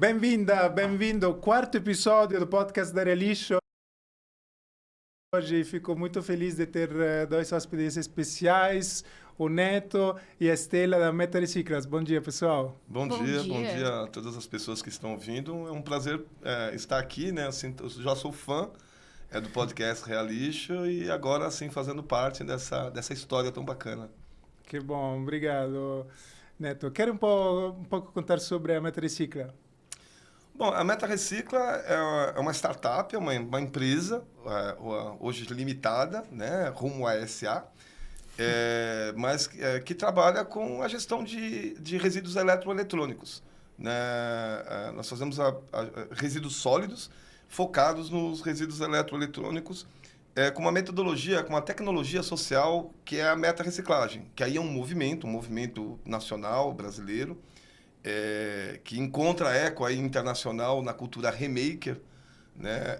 Bem-vinda, bem-vindo ao quarto episódio do podcast da Relixo. Hoje fico muito feliz de ter dois hóspedes especiais, o Neto e a Estela da Meta Reciclas. Bom dia, pessoal. Bom Bom dia, dia. bom dia a todas as pessoas que estão ouvindo. É um prazer estar aqui, né? Assim, eu já sou fã do podcast Realixo e agora, assim, fazendo parte dessa história tão bacana. Que bom, obrigado, Neto. Quer um pouco contar sobre a Meta Recicla? Bom, a Meta Recicla é uma startup, é uma empresa, hoje limitada, né? Rumo à SA, mas que trabalha com a gestão de resíduos eletroeletrônicos. Né? Nós fazemos resíduos sólidos focados nos resíduos eletroeletrônicos com uma metodologia, com uma tecnologia social que é a meta-reciclagem, que aí é um movimento nacional, brasileiro, que encontra eco aí internacional na cultura remaker, né?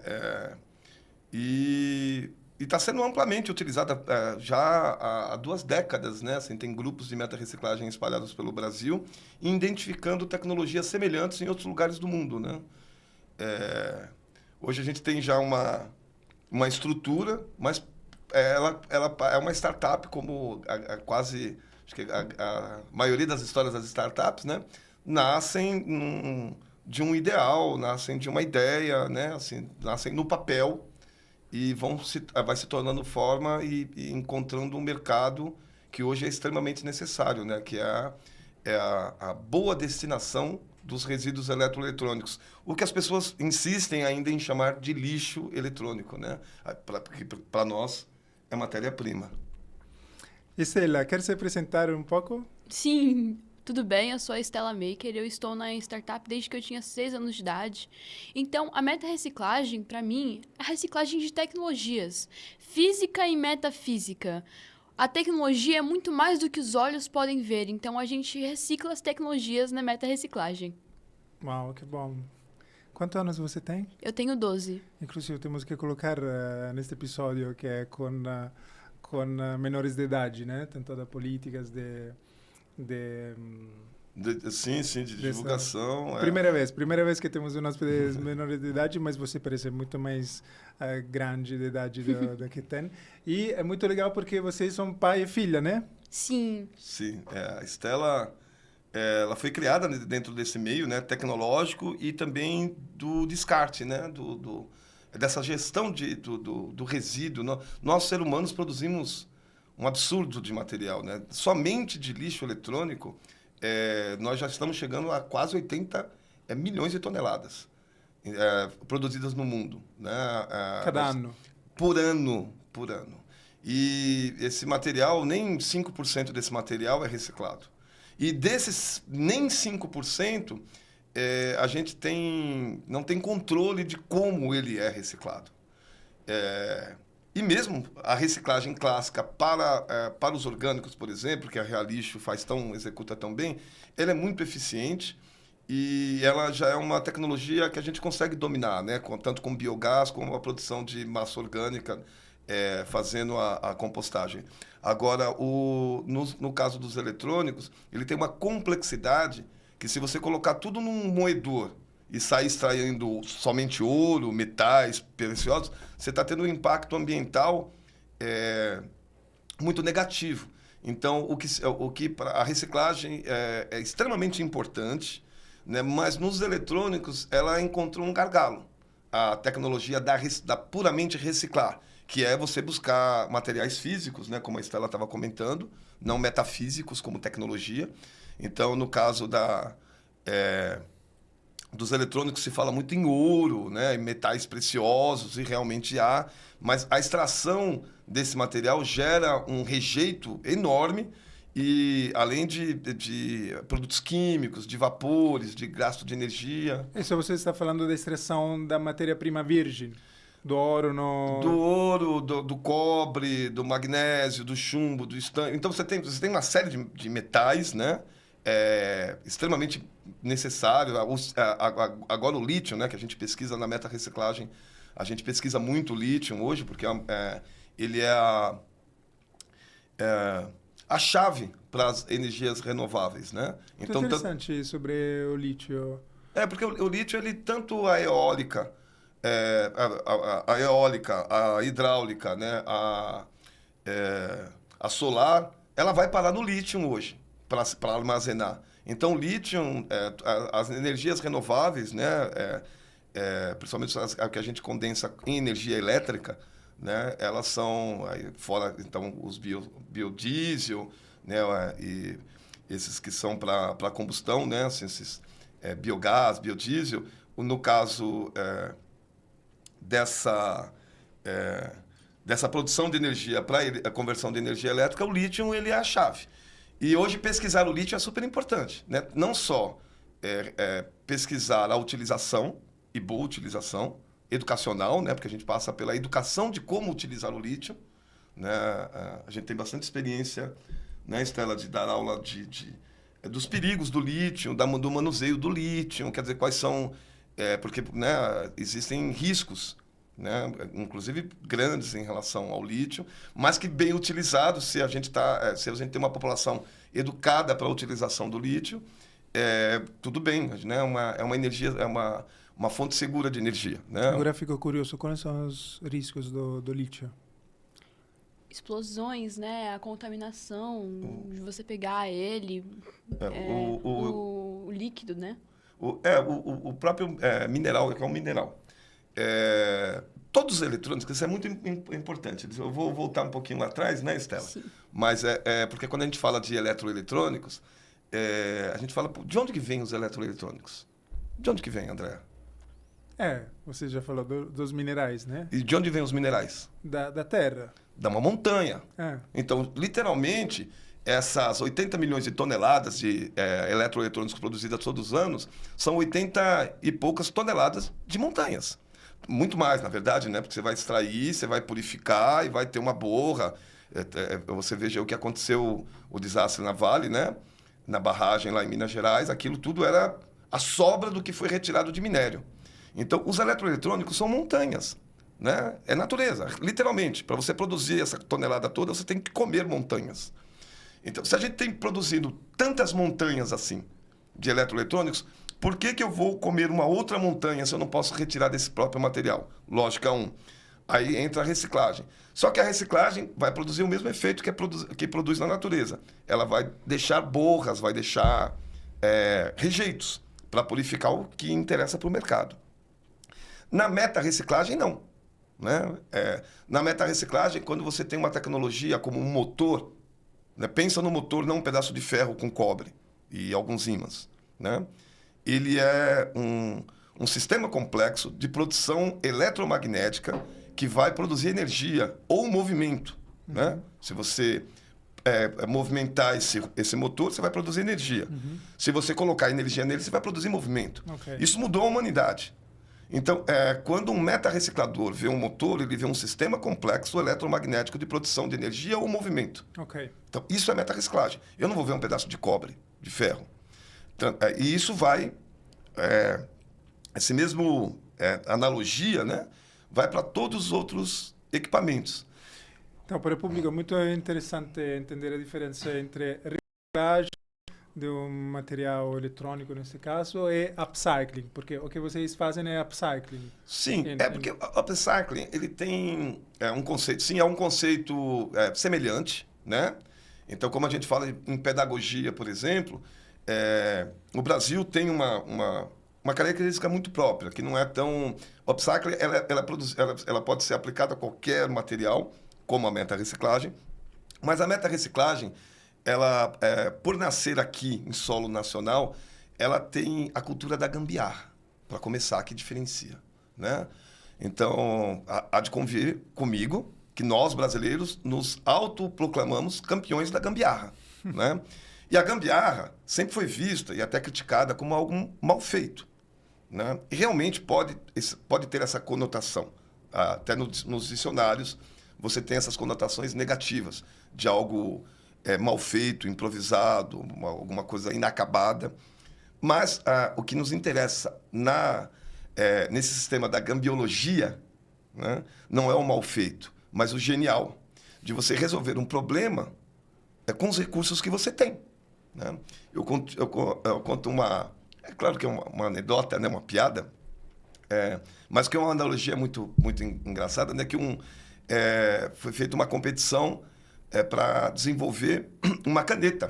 E está sendo amplamente utilizada já há 2 décadas, né? Assim, tem grupos de meta-reciclagem espalhados pelo Brasil, identificando tecnologias semelhantes em outros lugares do mundo, né? Hoje a gente tem já uma estrutura, mas ela é uma startup, como quase acho que a maioria das histórias das startups, né? Nascem de um ideal, nascem de uma ideia, né? Assim, nascem no papel e vai se tornando forma e encontrando um mercado que hoje é extremamente necessário, né? Que é a boa destinação dos resíduos eletroeletrônicos. O que as pessoas insistem ainda em chamar de lixo eletrônico, né? Porque para nós é matéria-prima. Estela, quer se apresentar um pouco? Sim, tudo bem, eu sou a Estela Maker, eu estou na startup desde que eu tinha 6 anos de idade. Então, a meta-reciclagem, para mim, é a reciclagem de tecnologias, física e metafísica. A tecnologia é muito mais do que os olhos podem ver, então a gente recicla as tecnologias na meta-reciclagem. Uau, que bom. Quantos anos você tem? Eu tenho 12. Inclusive, temos que colocar neste episódio que é com menores de idade, né? Tem todas políticas de Sim, de divulgação. Primeira vez que temos um hóspede menor de idade, mas você parece muito mais grande de idade do que tem. E é muito legal porque vocês são pai e filha, né? Sim. Sim, a Estela, ela foi criada dentro desse meio, né, tecnológico e também do descarte, né, dessa gestão do resíduo. Nós, seres humanos, produzimos um absurdo de material, né? Somente de lixo eletrônico, nós já estamos chegando a quase 80 milhões de toneladas produzidas no mundo, né? Cada ano. Por ano, por ano. E esse material, nem 5% desse material é reciclado. E desses nem 5%, a gente não tem controle de como ele é reciclado. E mesmo a reciclagem clássica para os orgânicos, por exemplo, que a Realixo executa tão bem, ela é muito eficiente e ela já é uma tecnologia que a gente consegue dominar, né? Tanto com biogás como a produção de massa orgânica, fazendo a compostagem. Agora, no caso dos eletrônicos, ele tem uma complexidade que, se você colocar tudo num moedor e sair extraindo somente ouro, metais preciosos, você está tendo um impacto ambiental muito negativo. Então, a reciclagem é extremamente importante, né? Mas nos eletrônicos ela encontrou um gargalo. A tecnologia da puramente reciclar, que é você buscar materiais físicos, né? Como a Estela estava comentando, não metafísicos como tecnologia. Então, no caso dos eletrônicos, se fala muito em ouro, né, em metais preciosos, e realmente há, mas a extração desse material gera um rejeito enorme e, além de produtos químicos, de vapores, de gasto de energia. Isso você está falando da extração da matéria-prima virgem, do ouro Do no... ouro, do cobre, do magnésio, do chumbo, do estanho. Então você tem uma série de metais, né? Extremamente necessário. Agora o lítio, né? Que a gente pesquisa na meta-reciclagem, a gente pesquisa muito o lítio hoje, porque ele é a chave para as energias renováveis, né? Muito interessante sobre o lítio. Porque o lítio, ele tanto a eólica, a eólica, a hidráulica, né? A solar, ela vai parar no lítio hoje, para armazenar. Então, o lítio, as energias renováveis, né? Principalmente as que a gente condensa em energia elétrica, né? Elas são, aí, fora então, os biodiesel, né? E esses que são para combustão, né? Assim, esses biogás, biodiesel. No caso dessa produção de energia para a conversão de energia elétrica, o lítio ele é a chave. E hoje pesquisar o lítio é super importante, né? Não só pesquisar a utilização e boa utilização educacional, né? Porque a gente passa pela educação de como utilizar o lítio, né? A gente tem bastante experiência, né, Estela, de dar aula dos perigos do lítio, do manuseio do lítio, quer dizer, quais são... porque, né, existem riscos, né, inclusive grandes em relação ao lítio, mas que bem utilizados, se a gente tem uma população educada para a utilização do lítio, tudo bem, né? É uma energia, uma fonte segura de energia, né? Agora fico curioso, quais são os riscos do lítio? Explosões, né? A contaminação, de você pegar ele, o líquido, né? O próprio mineral, que é um mineral. Todos os eletrônicos, isso é muito importante. Eu vou voltar um pouquinho lá atrás, né, Estela? Sim. Mas porque quando a gente fala de eletroeletrônicos, a gente fala, de onde que vem os eletroeletrônicos? De onde que vem, André? Você já falou dos minerais, né? E de onde vem os minerais? Da terra. Da uma montanha. Então, literalmente, essas 80 milhões de toneladas de eletroeletrônicos produzidas todos os anos são 80 e poucas toneladas de montanhas. Muito mais, na verdade, né? Porque você vai extrair, você vai purificar e vai ter uma borra. Você veja o que aconteceu, o desastre na Vale, né? Na barragem lá em Minas Gerais, aquilo tudo era a sobra do que foi retirado de minério. Então, os eletroeletrônicos são montanhas, né? É natureza, literalmente. Para você produzir essa tonelada toda, você tem que comer montanhas. Então, se a gente tem produzido tantas montanhas assim de eletroeletrônicos, por que eu vou comer uma outra montanha se eu não posso retirar desse próprio material? Lógica 1. Aí entra a reciclagem. Só que a reciclagem vai produzir o mesmo efeito que produz na natureza. Ela vai deixar borras, vai deixar rejeitos para purificar o que interessa para o mercado. Na meta-reciclagem, não. Né? Na meta-reciclagem, quando você tem uma tecnologia como um motor, né? Pensa no motor, não um pedaço de ferro com cobre e alguns ímãs. Né? Ele é um sistema complexo de produção eletromagnética que vai produzir energia ou movimento. Né? Se você movimentar esse motor, você vai produzir energia. Se você colocar energia nele, você vai produzir movimento. Okay. Isso mudou a humanidade. Então, quando um meta-reciclador vê um motor, ele vê um sistema complexo eletromagnético de produção de energia ou movimento. Okay. Então, isso é meta-reciclagem. Eu não vou ver um pedaço de cobre, de ferro. Então, e isso vai... esse mesmo analogia, né, vai para todos os outros equipamentos. Então, para o público é muito interessante entender a diferença entre reciclagem de um material eletrônico, nesse caso, e upcycling, porque o que vocês fazem é upcycling. Sim, porque o upcycling, ele tem um conceito, sim, é um conceito semelhante, né? Então, como a gente fala em pedagogia, por exemplo, o Brasil tem uma característica muito própria, que não é tão... O upcycling, ela pode ser aplicada a qualquer material, como a meta-reciclagem, mas a meta-reciclagem, ela, por nascer aqui em solo nacional, ela tem a cultura da gambiarra, para começar, que diferencia. Né? Então, há de convir comigo que nós, brasileiros, nos autoproclamamos campeões da gambiarra. Né? E a gambiarra sempre foi vista e até criticada como algo mal feito. Né? E realmente pode ter essa conotação. Até nos dicionários você tem essas conotações negativas de algo mal feito, improvisado, alguma coisa inacabada. Mas o que nos interessa nesse sistema da gambiologia, né, não é o mal feito, mas o genial, de você resolver um problema com os recursos que você tem. Né? Eu conto É claro que é uma anedota, né? Uma piada, mas que é uma analogia muito, muito engraçada, né? Que foi feita uma competição para desenvolver uma caneta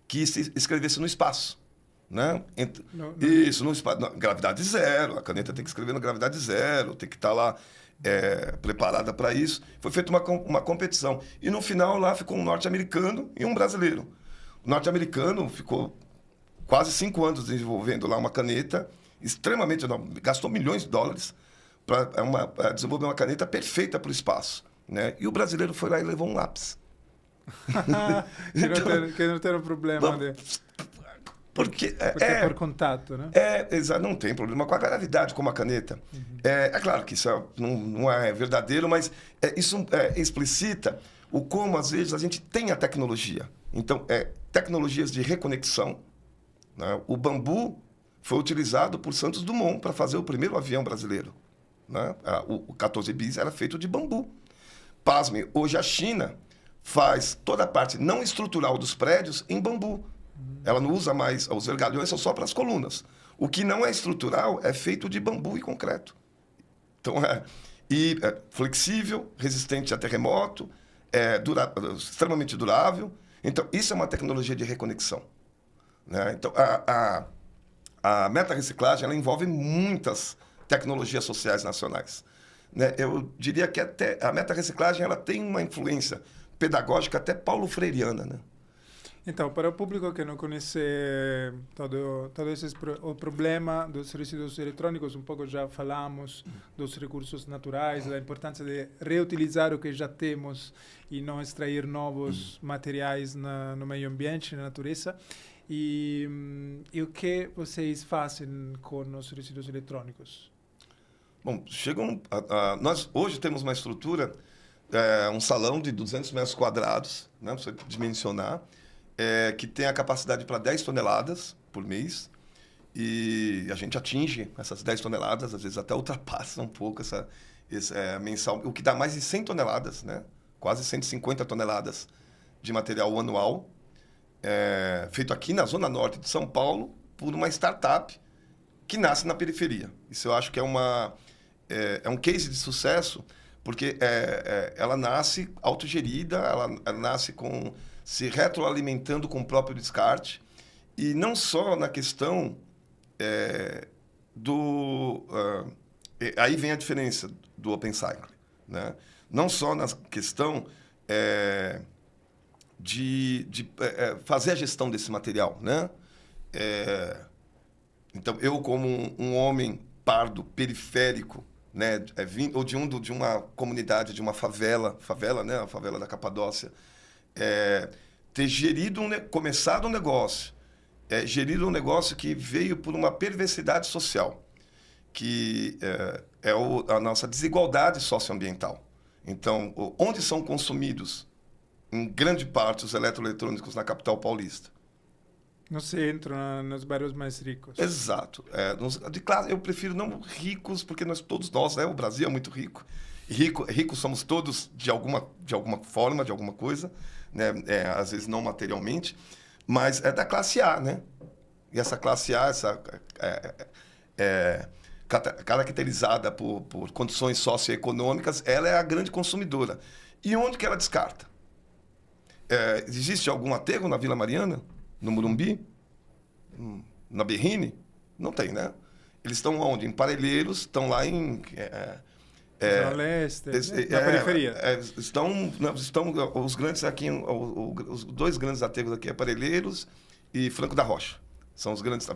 que se escrevesse no espaço. Né? Isso, no espaço, gravidade zero, a caneta tem que escrever na gravidade zero, tem que estar lá preparada para isso. Foi feita uma competição. E no final lá ficou um norte-americano e um brasileiro. O norte-americano ficou quase 5 anos desenvolvendo lá uma caneta extremamente... gastou milhões de dólares para desenvolver uma caneta perfeita para o espaço. Né? E o brasileiro foi lá e levou um lápis. Que não tem problema. Porque é por contato, né? Não tem problema com a gravidade, como a caneta. Uhum. É claro que isso não é verdadeiro, mas isso explicita o como, às vezes, a gente tem a tecnologia. Então, tecnologias de reconexão. Né? O bambu foi utilizado por Santos Dumont para fazer o primeiro avião brasileiro. Né? O 14 bis era feito de bambu. Pasmem, hoje a China faz toda a parte não estrutural dos prédios em bambu. Ela não usa mais, os vergalhões são só para as colunas. O que não é estrutural é feito de bambu e concreto. Então, é flexível, resistente a terremoto, extremamente durável. Então, isso é uma tecnologia de reconexão. Né? Então, a meta-reciclagem ela envolve muitas tecnologias sociais nacionais. Né? Eu diria que até a meta-reciclagem ela tem uma influência pedagógica até paulo-freiriana, né? Então, para o público que não conhece todo o problema dos resíduos eletrônicos, um pouco já falamos dos recursos naturais, da importância de reutilizar o que já temos e não extrair novos materiais no meio ambiente, na natureza. E o que vocês fazem com os resíduos eletrônicos? Bom, nós hoje temos uma estrutura, um salão de 200 metros quadrados, né, para você dimensionar, que tem a capacidade para 10 toneladas por mês. E a gente atinge essas 10 toneladas, às vezes até ultrapassa um pouco essa mensal, o que dá mais de 100 toneladas, né? Quase 150 toneladas de material anual, feito aqui na Zona Norte de São Paulo, por uma startup que nasce na periferia. Isso eu acho que é um case de sucesso, porque ela nasce autogerida, ela nasce se retroalimentando com o próprio descarte, e não só na questão aí vem a diferença do Open Cycle, né? Não só na questão de fazer a gestão desse material, né? Então, eu como um homem pardo, periférico, né? Ou de uma comunidade, de uma favela, né? A favela da Capadócia, ter começado um negócio, gerido um negócio que veio por uma perversidade social, que a nossa desigualdade socioambiental. Então, onde são consumidos, em grande parte, os eletroeletrônicos na capital paulista? No centro, nos bairros mais ricos. Exato. De classe, eu prefiro não ricos, porque todos nós, né? O Brasil é muito rico. Ricos somos todos de alguma forma, de alguma coisa, né? Às vezes não materialmente, mas é da classe A, né? E essa classe A, caracterizada por condições socioeconômicas, ela é a grande consumidora. E onde que ela descarta? Existe algum aterro na Vila Mariana? No Morumbi? Na Berrine? Não tem, né? Eles estão onde? Em Parelheiros, estão lá em... Zona Leste, na periferia. Estão os grandes aqui, os dois grandes aterros aqui, Parelheiros e Franco da Rocha. São os grandes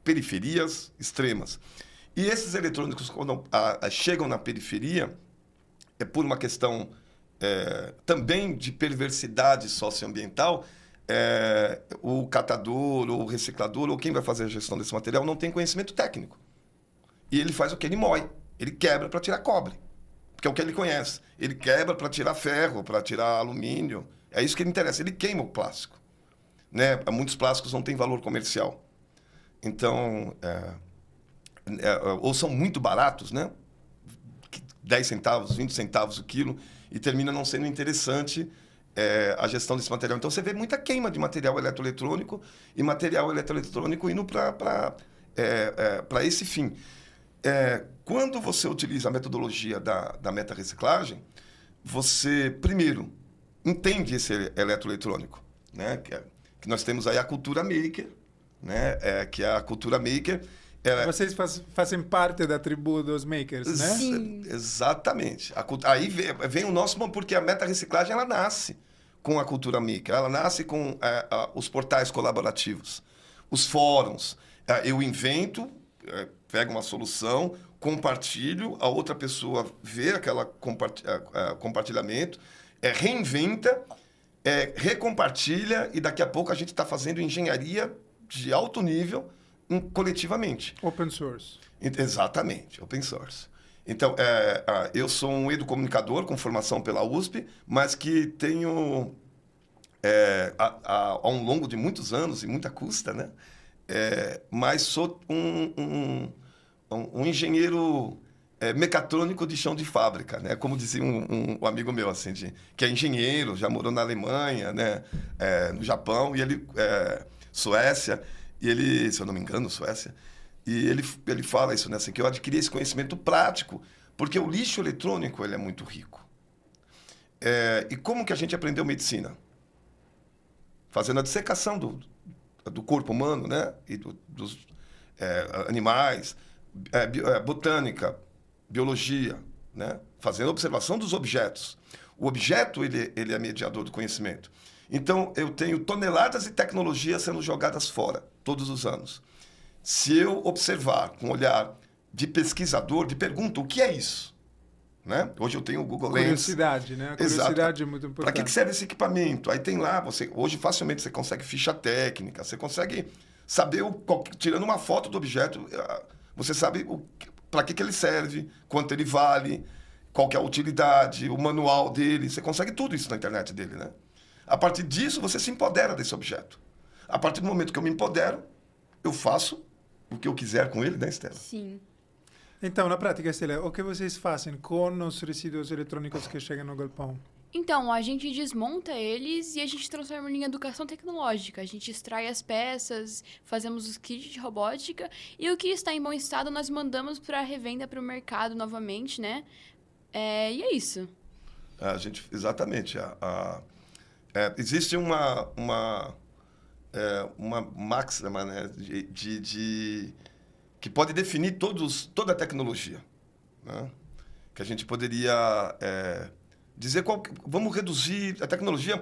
periferias extremas. E esses eletrônicos, quando chegam na periferia, é por uma questão também de perversidade socioambiental, o catador, ou o reciclador, ou quem vai fazer a gestão desse material, não tem conhecimento técnico. E ele faz o que? Ele moe. Ele quebra para tirar cobre, porque é o que ele conhece. Ele quebra para tirar ferro, para tirar alumínio. É isso que ele interessa. Ele queima o plástico. Né? Muitos plásticos não têm valor comercial. Então, ou são muito baratos, né? 10 centavos, 20 centavos o quilo, e termina não sendo interessante a gestão desse material. Então, você vê muita queima de material eletroeletrônico e material eletroeletrônico indo para esse fim. Quando você utiliza a metodologia da meta-reciclagem, você, primeiro, entende esse eletroeletrônico, né? Que nós temos aí a cultura maker, né? Que a cultura maker... Vocês fazem parte da tribo dos makers, né? Sim. Exatamente. Aí vem o nosso... Porque a meta-reciclagem, ela nasce com a cultura maker. Ela nasce com os portais colaborativos, os fóruns. Eu invento, pego uma solução, compartilho, a outra pessoa vê aquele compartilhamento, reinventa, recompartilha, e daqui a pouco a gente está fazendo engenharia de alto nível coletivamente. Open source. Exatamente, open source. Então, eu sou um educomunicador com formação pela USP, mas que tenho, ao longo de muitos anos e muita custa, né? Mas sou um engenheiro mecatrônico de chão de fábrica, né? Como dizia um amigo meu, assim, que é engenheiro, já morou na Alemanha, né? No Japão, e ele... Suécia, e ele, se eu não me engano, Suécia, e ele fala isso, né? Assim, que eu adquiri esse conhecimento prático, porque o lixo eletrônico ele é muito rico. E como que a gente aprendeu medicina? Fazendo a dissecação do corpo humano, né? E dos animais, botânica, biologia, né? Fazendo a observação dos objetos. O objeto ele é mediador do conhecimento. Então, eu tenho toneladas de tecnologias sendo jogadas fora, todos os anos. Se eu observar com um olhar de pesquisador, de pergunta, o que é isso? Né? Hoje eu tenho o Google Lens. Curiosidade, né? A curiosidade é muito importante. Para que serve esse equipamento? Aí tem lá, hoje facilmente você consegue ficha técnica, você consegue saber, tirando uma foto do objeto, você sabe para que ele serve, quanto ele vale, qual que é a utilidade, o manual dele. Você consegue tudo isso na internet dele, né? A partir disso, você se empodera desse objeto. A partir do momento que eu me empodero, eu faço o que eu quiser com ele, né, Estela? Sim. Então, na prática, Estela, o que vocês fazem com os resíduos eletrônicos que chegam no galpão? Então, a gente desmonta eles e a gente transforma em educação tecnológica. A gente extrai as peças, fazemos os kits de robótica e o que está em bom estado nós mandamos para revenda para o mercado novamente, né? E é isso. Exatamente. Existe uma máxima, né, que pode definir toda a tecnologia, né? Que a gente poderia dizer vamos reduzir a tecnologia.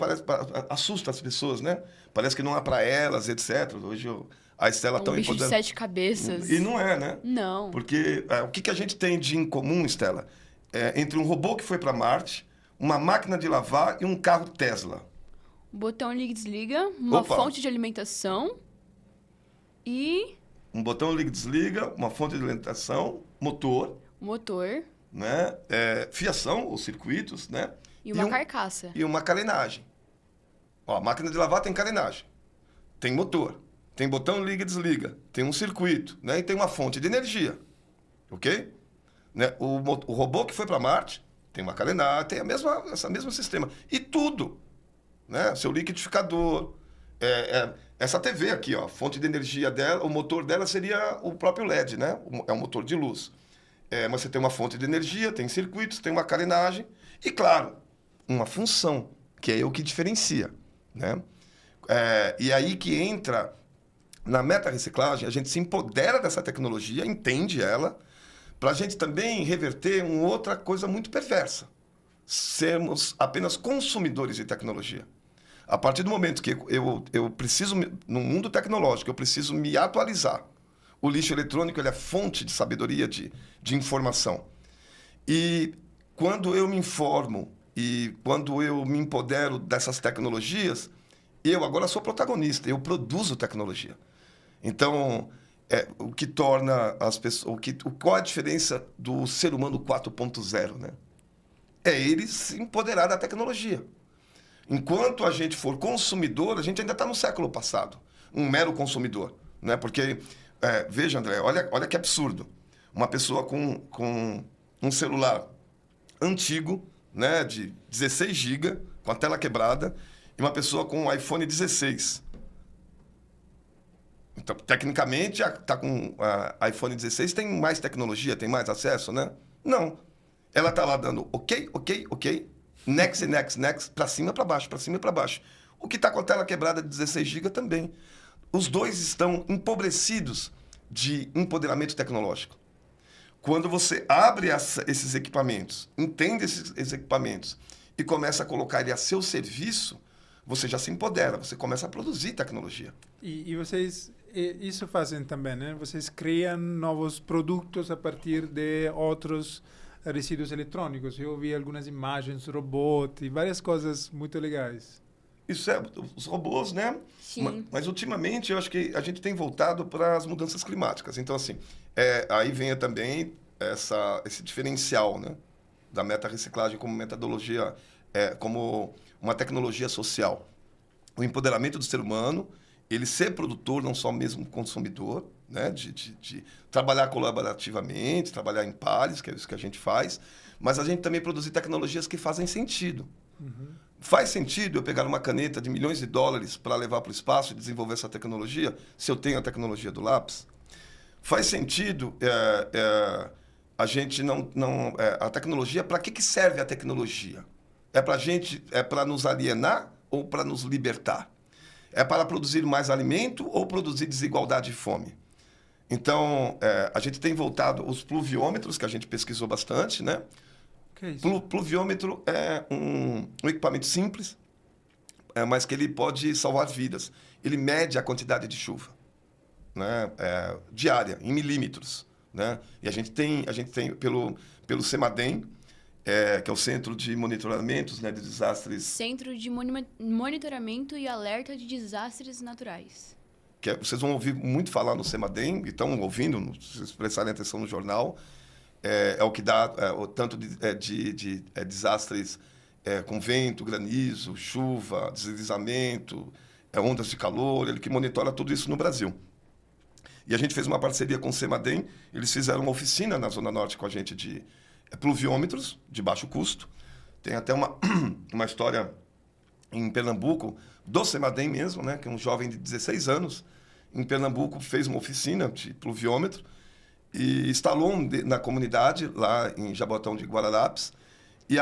Assusta as pessoas, né? Parece que não é para elas, etc. Hoje a Estela tão bicho de 7 cabeças. E não é, né? Não. Porque o que a gente tem de incomum, Estela, entre um robô que foi para Marte, uma máquina de lavar e um carro Tesla. Um botão liga e desliga, uma Opa. fonte de alimentação e... Um botão liga e desliga, uma fonte de alimentação, motor, né? Fiação, os circuitos, né? E uma carcaça. E uma carenagem. A máquina de lavar tem carenagem, tem motor, tem botão liga e desliga, tem um circuito, né? E tem uma fonte de energia, ok? Né? O robô que foi para Marte tem uma carenagem, tem esse mesmo sistema. E tudo, né? Seu liquidificador, essa TV aqui, ó, a fonte de energia dela, o motor dela seria o próprio LED, né? É um motor de luz. Mas você tem uma fonte de energia, tem circuitos, tem uma carenagem e, claro, uma função, que é o que diferencia, né? E aí que entra, na meta-reciclagem, a gente se empodera dessa tecnologia, entende ela, para a gente também reverter uma outra coisa muito perversa. Sermos apenas consumidores de tecnologia. A partir do momento que eu preciso, no mundo tecnológico, eu preciso me atualizar. O lixo eletrônico ele é fonte de sabedoria, de informação. E quando eu me informo e quando eu me empodero dessas tecnologias, eu agora sou protagonista, eu produzo tecnologia. Então, o que torna as pessoas... Qual é a diferença do ser humano 4.0, né? É ele se empoderar da tecnologia. Enquanto a gente for consumidor, a gente ainda está no século passado. Um mero consumidor, né? Porque, veja, André, olha que absurdo. Uma pessoa com um celular antigo, né, de 16 GB, com a tela quebrada e uma pessoa com um iPhone 16. Então, tecnicamente, tá com iPhone 16, tem mais tecnologia, tem mais acesso, né? Não. Ela tá lá dando ok, next, pra cima, pra baixo, pra cima e pra baixo. O que tá com a tela quebrada de 16 GB também. Os dois estão empobrecidos de empoderamento tecnológico. Quando você abre esses equipamentos, entende esses equipamentos e começa a colocar ele a seu serviço, você já se empodera, você começa a produzir tecnologia. E vocês isso fazem também, né? Vocês criam novos produtos a partir de outros resíduos eletrônicos. Eu vi algumas imagens, robôs e várias coisas muito legais. Isso é, os robôs, né? Sim. Mas ultimamente eu acho que a gente tem voltado para as mudanças climáticas. Então, assim, aí vem também esse diferencial, né? Da meta-reciclagem como metodologia, como uma tecnologia social. O empoderamento do ser humano, ele ser produtor, não só mesmo consumidor, né? De trabalhar colaborativamente, trabalhar em pares, que é isso que a gente faz, mas a gente também produzir tecnologias que fazem sentido. Uhum. Faz sentido eu pegar uma caneta de milhões de dólares para levar para o espaço e desenvolver essa tecnologia, se eu tenho a tecnologia do lápis? Faz sentido a gente a tecnologia, para que serve a tecnologia? É para nos alienar ou para nos libertar? É para produzir mais alimento ou produzir desigualdade e fome? Então, a gente tem voltado os pluviômetros, que a gente pesquisou bastante, né? Que é isso? Pluviômetro é um equipamento simples, mas que ele pode salvar vidas. Ele mede a quantidade de chuva, né? Diária, em milímetros, né? E a gente tem pelo CEMADEM, que é o Centro de Monitoramentos, né, de Desastres... Centro de Monitoramento e Alerta de Desastres Naturais. Vocês vão ouvir muito falar no CEMADEM, e estão ouvindo, se vocês prestarem atenção no jornal, é o que dá o tanto de desastres com vento, granizo, chuva, deslizamento, ondas de calor, ele que monitora tudo isso no Brasil. E a gente fez uma parceria com o CEMADEM, eles fizeram uma oficina na Zona Norte com a gente de pluviômetros, de baixo custo. Tem até uma história em Pernambuco, do CEMADEM mesmo, né, que é um jovem de 16 anos, em Pernambuco fez uma oficina de pluviômetro, e instalou na comunidade, lá em Jaboatão de Guararapes, e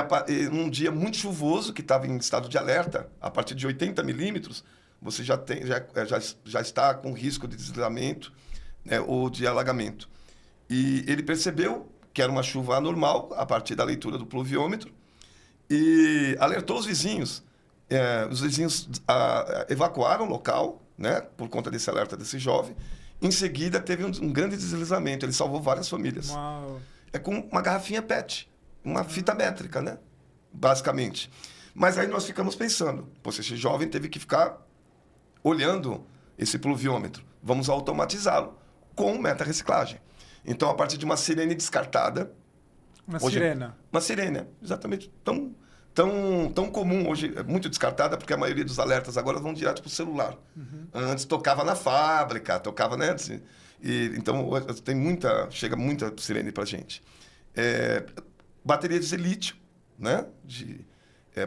num dia muito chuvoso, que estava em estado de alerta, a partir de 80 milímetros, você já está com risco de deslizamento, né, ou de alagamento. E ele percebeu que era uma chuva anormal, a partir da leitura do pluviômetro, e alertou os vizinhos. Os vizinhos evacuaram o local, né, por conta desse alerta desse jovem. Em seguida, teve um grande deslizamento. Ele salvou várias famílias. Uau. É com uma garrafinha PET, uma fita métrica, né? Basicamente. Mas aí nós ficamos pensando, esse jovem teve que ficar olhando esse pluviômetro. Vamos automatizá-lo com meta-reciclagem. Então, a partir de uma sirene descartada... Sirena. Uma sirene, exatamente. Tão comum hoje, muito descartada, porque a maioria dos alertas agora vão direto para o celular. Uhum. Antes tocava na fábrica, tocava, né? Então, chega muita sirene para a gente. Bateria de lítio, né?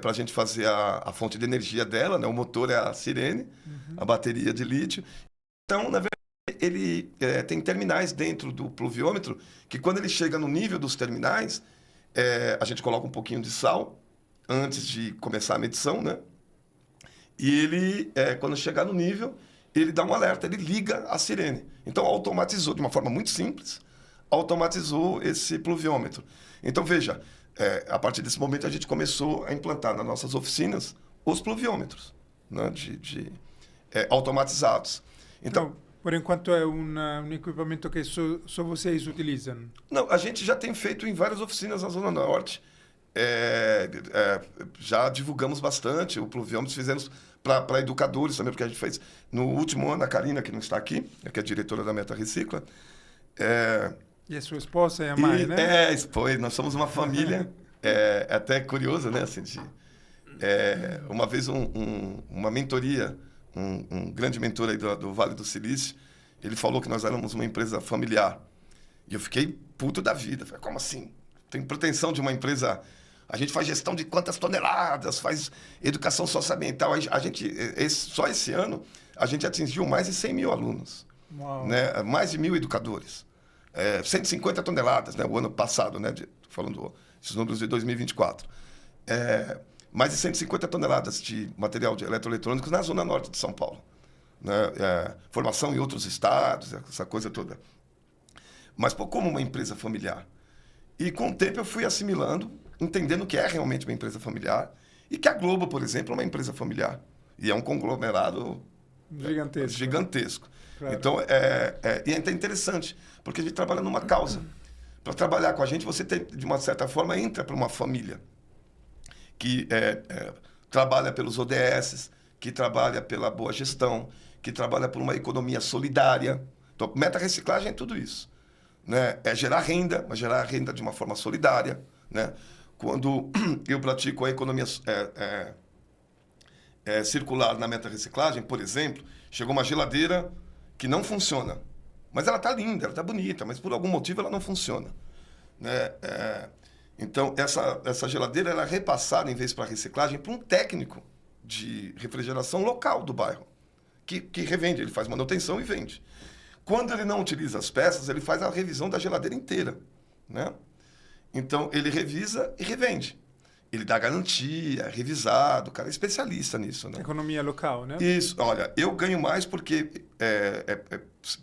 Para a gente fazer a fonte de energia dela, né? O motor é a sirene, a bateria de lítio. Então, na verdade, ele tem terminais dentro do pluviômetro, que quando ele chega no nível dos terminais, a gente coloca um pouquinho de sal, antes de começar a medição, né? E ele, quando chegar no nível, ele dá um alerta, ele liga a sirene. Então, automatizou, de uma forma muito simples, automatizou esse pluviômetro. Então, veja, a partir desse momento, a gente começou a implantar nas nossas oficinas os pluviômetros, né? Automatizados. Então, por enquanto é um equipamento que só vocês utilizam? Não, a gente já tem feito em várias oficinas na Zona Norte. Já divulgamos bastante o pluviômetro, fizemos para educadores também, porque a gente fez no último ano, a Karina, que não está aqui, que é a diretora da Meta Recicla. E a sua esposa é a Mai, né? Nós somos uma família, até curioso, né? Assim, uma vez uma mentoria, um grande mentor aí do Vale do Silício, ele falou que nós éramos uma empresa familiar. E eu fiquei puto da vida. Falei, como assim? Tem pretensão de uma empresa A gente faz gestão de quantas toneladas, faz educação socioambiental. Só esse ano, a gente atingiu mais de 100 mil alunos. Uau. Né? Mais de 1.000 educadores. 150 toneladas, né? O ano passado, né? Falando esses números de 2024. Mais de 150 toneladas de material de eletroeletrônicos na zona norte de São Paulo. Né? Formação em outros estados, essa coisa toda. Mas como uma empresa familiar. E com o tempo eu fui assimilando, entendendo que é realmente uma empresa familiar e que a Globo, por exemplo, é uma empresa familiar. E é um conglomerado gigantesco. Claro. Então, e é interessante, porque a gente trabalha numa causa. Para trabalhar com a gente, você, de uma certa forma, entra para uma família que trabalha pelos ODS, que trabalha pela boa gestão, que trabalha por uma economia solidária. Então, meta-reciclagem é tudo isso. Né? É gerar renda, mas gerar renda de uma forma solidária. Né? Quando eu pratico a economia circular na meta-reciclagem, por exemplo, chegou uma geladeira que não funciona. Mas ela está linda, ela está bonita, mas por algum motivo ela não funciona. Né? Então, essa geladeira ela é repassada, em vez para reciclagem, para um técnico de refrigeração local do bairro, que revende, ele faz manutenção e vende. Quando ele não utiliza as peças, ele faz a revisão da geladeira inteira. Né? Então, ele revisa e revende. Ele dá garantia, é revisado, o cara é especialista nisso. Né? Economia local, né? Isso. Olha, eu ganho mais porque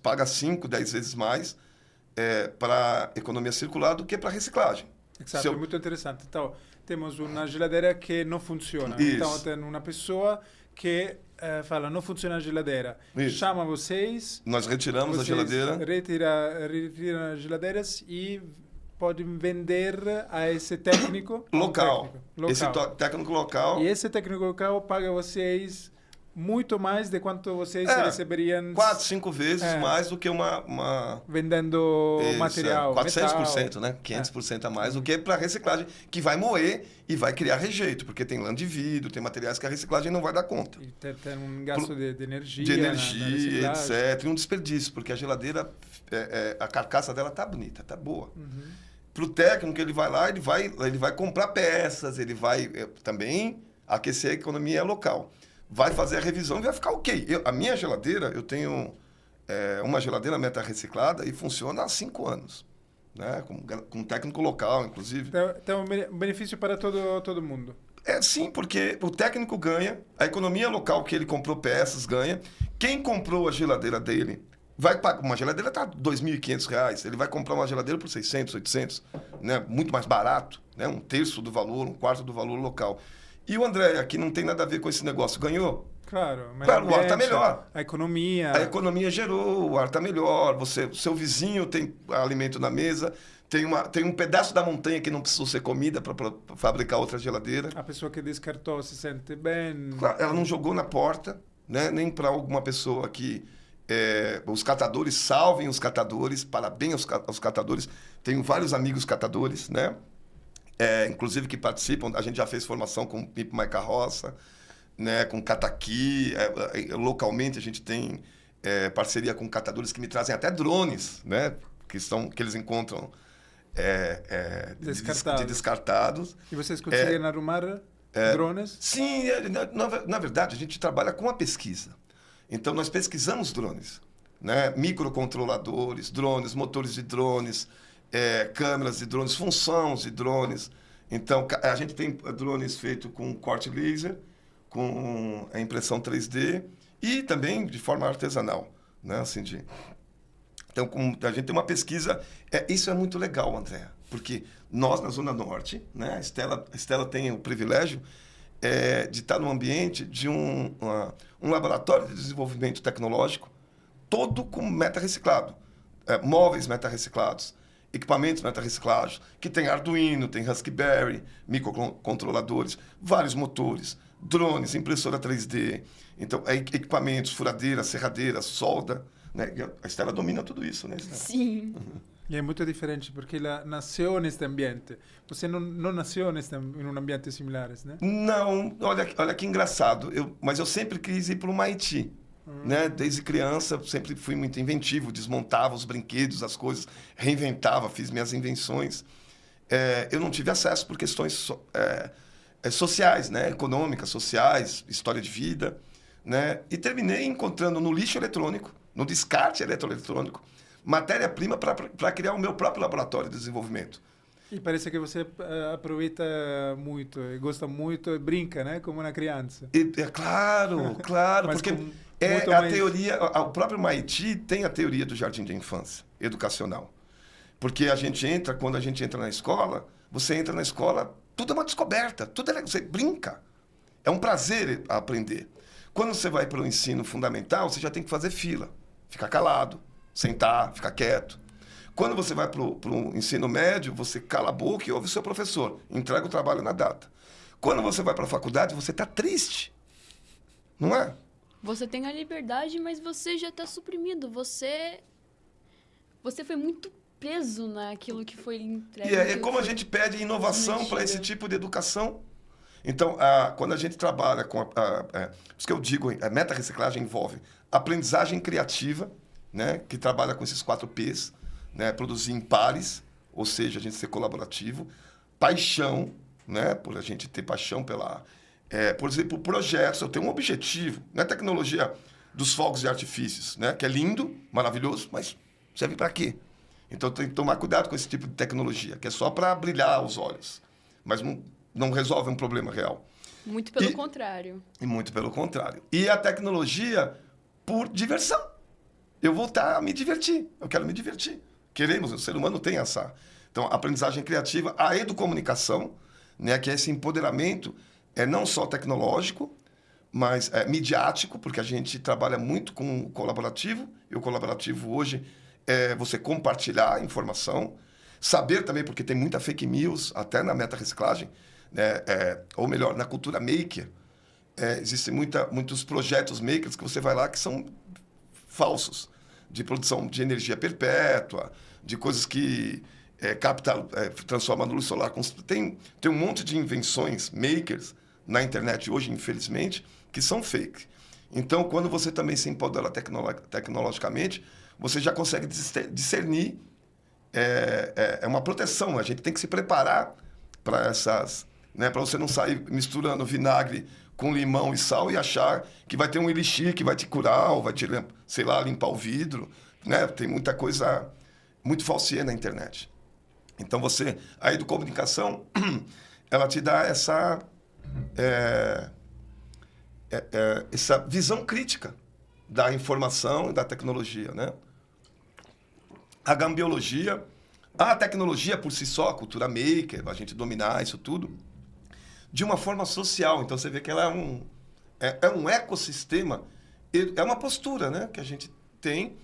paga 5, 10 vezes mais para economia circular do que para reciclagem. Exato, é muito interessante. Então, temos uma geladeira que não funciona. Isso. Então, tem uma pessoa que fala, não funciona a geladeira. Isso. Chama vocês. Nós retiramos a geladeira. Retira as geladeiras e podem vender a esse técnico Local. local. Esse técnico local. E esse técnico local paga vocês muito mais de quanto vocês receberiam 4, 5 vezes mais do que vendendo material. 400%, metal. né? 500% a mais do que para reciclagem, que vai moer e vai criar rejeito, porque tem lã de vidro, tem materiais que a reciclagem não vai dar conta. E tem um gasto de energia. De energia, na etc. E um desperdício, porque a geladeira, a carcaça dela tá bonita, tá boa. Uhum. Para o técnico, ele vai lá, ele vai comprar peças, ele vai também aquecer a economia local. Vai fazer a revisão e vai ficar ok. A minha geladeira, eu tenho uma geladeira meta-reciclada e funciona há 5 anos. Né? Com um técnico local, inclusive. Então, um benefício para todo mundo. Sim, porque o técnico ganha, a economia local que ele comprou peças ganha. Quem comprou a geladeira dele vai pagar. Uma geladeira está R$ 2.500. Ele vai comprar uma geladeira por 600, 800, né? Muito mais barato, né? 1/3 do valor, 1/4 do valor local. E o André, aqui não tem nada a ver com esse negócio, ganhou? Claro, o ar está melhor. A economia. A economia gerou, o ar está melhor, seu vizinho tem alimento na mesa, tem um pedaço da montanha que não precisou ser comida para fabricar outra geladeira. A pessoa que descartou se sente bem. Claro, ela não jogou na porta, né? Nem para alguma pessoa que... os catadores, salvem os catadores, parabéns aos catadores. Tenho vários amigos catadores, né? Inclusive que participam, a gente já fez formação com Pipo Mais Carroça, né? Com Cataqui, localmente a gente tem parceria com catadores que me trazem até drones, né? Que eles encontram descartados. E vocês conseguem arrumar drones? Sim, na verdade a gente trabalha com a pesquisa. Então, nós pesquisamos drones, né? Microcontroladores, drones, motores de drones, câmeras de drones, funções de drones. Então, a gente tem drones feitos com corte laser, com a impressão 3D e também de forma artesanal. Né? Assim, então, a gente tem uma pesquisa... isso é muito legal, André, porque nós, na Zona Norte, né? A Estela tem o privilégio de estar no ambiente de um laboratório de desenvolvimento tecnológico, todo com meta-reciclado. Móveis meta-reciclados, equipamentos meta-reciclados, que tem Arduino, tem Raspberry, microcontroladores, vários motores, drones, impressora 3D, então, equipamentos, furadeira, serradeira, solda. Né? A Estela domina tudo isso, né, Estela? Sim. E é muito diferente, porque ela nasceu neste ambiente. Você não nasceu em um ambiente similar, né? Não, olha que engraçado. Mas eu sempre quis ir para o Haiti. Né? Desde criança, sempre fui muito inventivo, desmontava os brinquedos, as coisas, reinventava, fiz minhas invenções. eu não tive acesso por questões sociais, né? Econômicas, sociais, história de vida, né? E terminei encontrando no lixo eletrônico, no descarte eletroeletrônico, matéria-prima para criar o meu próprio laboratório de desenvolvimento. E parece que você aproveita muito, e gosta muito, e brinca, né? Como uma criança. Claro, Mas porque com é muito a mais- teoria, o próprio MIT tem a teoria do jardim de infância, educacional. Porque quando a gente entra na escola, você entra na escola, tudo é uma descoberta, você brinca. É um prazer aprender. Quando você vai para o ensino fundamental, você já tem que fazer fila, ficar calado, sentar, ficar quieto. Quando você vai para o ensino médio, você cala a boca e ouve o seu professor, entrega o trabalho na data. Quando você vai para a faculdade, você está triste, não é? Você tem a liberdade, mas você já está suprimido. Você foi muito preso naquilo que foi entregue. E é naquilo como a que foi gente pede inovação para esse transmitido. tipo de educação. Então, quando a gente trabalha com... por isso que eu digo, a meta-reciclagem envolve aprendizagem criativa, né, que trabalha com esses 4 P's, né, produzir em pares, ou seja, a gente ser colaborativo, paixão, né, por a gente ter paixão por exemplo, projetos, eu tenho um objetivo, não é tecnologia dos fogos e artifícios, né, que é lindo, maravilhoso, mas serve para quê? Então, tem que tomar cuidado com esse tipo de tecnologia, que é só para brilhar os olhos, mas não resolve um problema real. Muito pelo contrário. E muito pelo contrário. E a tecnologia por diversão. Eu vou voltar a me divertir. Eu quero me divertir. O ser humano tem essa. Então, a aprendizagem criativa, a educomunicação, né, que é esse empoderamento, não só tecnológico, mas midiático, porque a gente trabalha muito com o colaborativo, e o colaborativo hoje é você compartilhar informação, saber também, porque tem muita fake news, até na meta-reciclagem, né, ou melhor, na cultura maker, existem muitos projetos makers que você vai lá que são falsos, de produção de energia perpétua, de coisas que transforma a luz solar. Tem um monte de invenções makers na internet hoje, infelizmente, que são fake. Então, quando você também se empodera tecnologicamente, você já consegue discernir. É uma proteção. A gente tem que se preparar para essas... Né, para você não sair misturando vinagre com limão e sal e achar que vai ter um elixir que vai te curar ou vai te, sei lá, limpar o vidro. Né? Tem muita coisa muito falsia na internet. Então, a educomunicação, ela te dá essa visão crítica da informação e da tecnologia, né? A gambiologia, a tecnologia por si só, a cultura maker, a gente dominar isso tudo, de uma forma social. Então, você vê que ela é um ecossistema, é uma postura, né, que a gente tem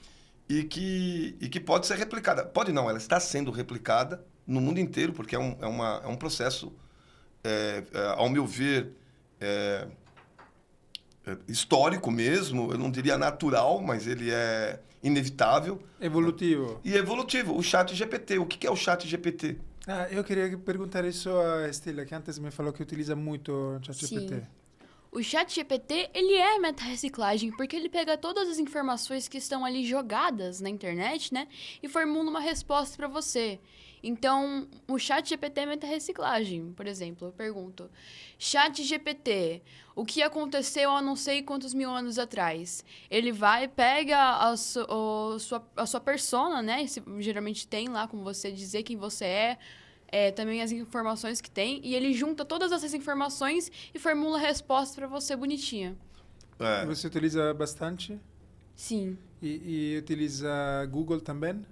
e que pode ser replicada. Pode não, ela está sendo replicada no mundo inteiro, porque é um processo, ao meu ver, histórico mesmo, eu não diria natural, mas ele é inevitável. Evolutivo. E evolutivo. O ChatGPT. O que é o ChatGPT? Eu queria perguntar isso a Estela, que antes me falou que utiliza muito o ChatGPT. Sim. O ChatGPT, ele é meta-reciclagem, porque ele pega todas as informações que estão ali jogadas na internet, né? E formula uma resposta para você. Então, o ChatGPT é meta-reciclagem. Por exemplo, eu pergunto: ChatGPT, o que aconteceu há não sei quantos mil anos atrás? Ele vai, pega a sua persona, né? Geralmente tem lá como você dizer quem você é, também as informações que tem, e ele junta todas essas informações e formula a resposta para você bonitinha. Você utiliza bastante? Sim. E utiliza Google também?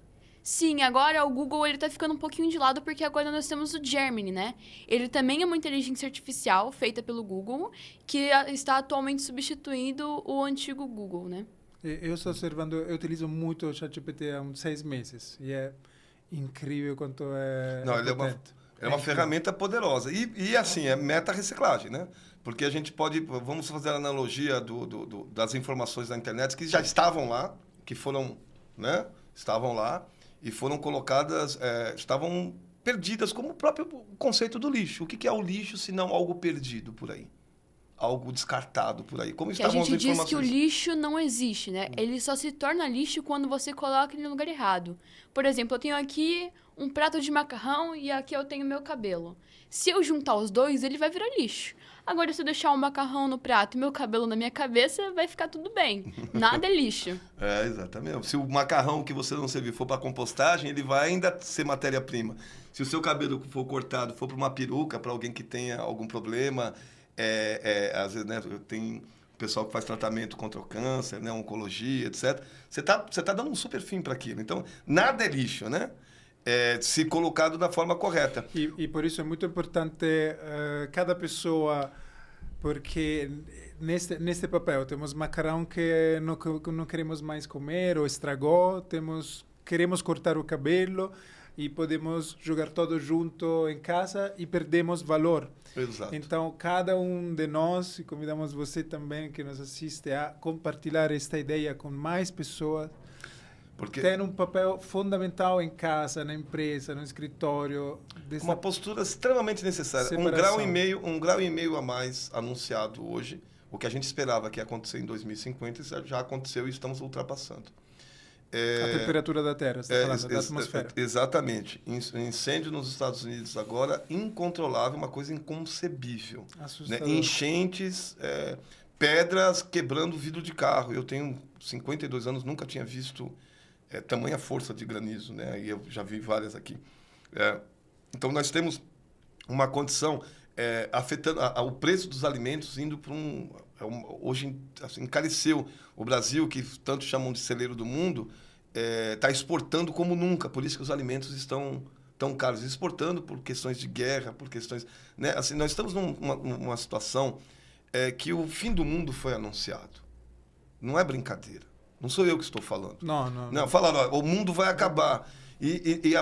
Sim, agora o Google ele tá ficando um pouquinho de lado porque agora nós temos o Gemini, né? Ele também é uma inteligência artificial feita pelo Google que está atualmente substituindo o antigo Google, né? Eu estou observando, eu utilizo muito o ChatGPT há uns 6 meses e é incrível quanto é Não, ele é uma ferramenta poderosa. E assim, é meta-reciclagem, né? Porque a gente vamos fazer a analogia das informações da internet que já estavam lá, que foram, né? Estavam lá e foram colocadas, estavam perdidas, como o próprio conceito do lixo. O que é o lixo se não algo perdido por aí? Algo descartado por aí. Como que a estavam as gente diz informações? que o lixo não existe, né? Ele só se torna lixo quando você coloca ele no lugar errado. Por exemplo, eu tenho aqui um prato de macarrão e aqui eu tenho meu cabelo. Se eu juntar os dois, ele vai virar lixo. Agora, se eu deixar o macarrão no prato e meu cabelo na minha cabeça, vai ficar tudo bem. Nada é lixo. Exatamente. Se o macarrão que você não serviu for para compostagem, ele vai ainda ser matéria-prima. Se o seu cabelo for cortado, for para uma peruca, para alguém que tenha algum problema, às vezes, né, tem pessoal que faz tratamento contra o câncer, né, oncologia, etc. Você tá dando um super fim para aquilo. Então, nada é lixo, né? Se colocado da forma correta. E por isso é muito importante cada pessoa, porque neste papel temos macarrão que não queremos mais comer ou estragou, queremos cortar o cabelo e podemos jogar todo junto em casa e perdemos valor. Exato. Então, cada um de nós, e convidamos você também que nos assiste a compartilhar esta ideia com mais pessoas, porque tem um papel fundamental em casa, na empresa, no escritório. Uma postura extremamente necessária. Separação. Um grau e meio a mais anunciado hoje. O que a gente esperava que ia acontecer em 2050 já aconteceu e estamos ultrapassando. A temperatura da Terra, você está falando, da atmosfera. Exatamente. Incêndio nos Estados Unidos agora, incontrolável, uma coisa inconcebível. Assustador. Né? Enchentes, pedras quebrando vidro de carro. Eu tenho 52 anos, nunca tinha visto tamanha força de granizo, né? E eu já vi várias aqui. Então, nós temos uma condição afetando o preço dos alimentos indo para hoje assim, encareceu. O Brasil, que tanto chamam de celeiro do mundo, está exportando como nunca. Por isso que os alimentos estão tão caros. Exportando por questões de guerra, por questões... Né? Assim, nós estamos numa situação que o fim do mundo foi anunciado. Não é brincadeira. Não sou eu que estou falando. Não, falaram, o mundo vai acabar. E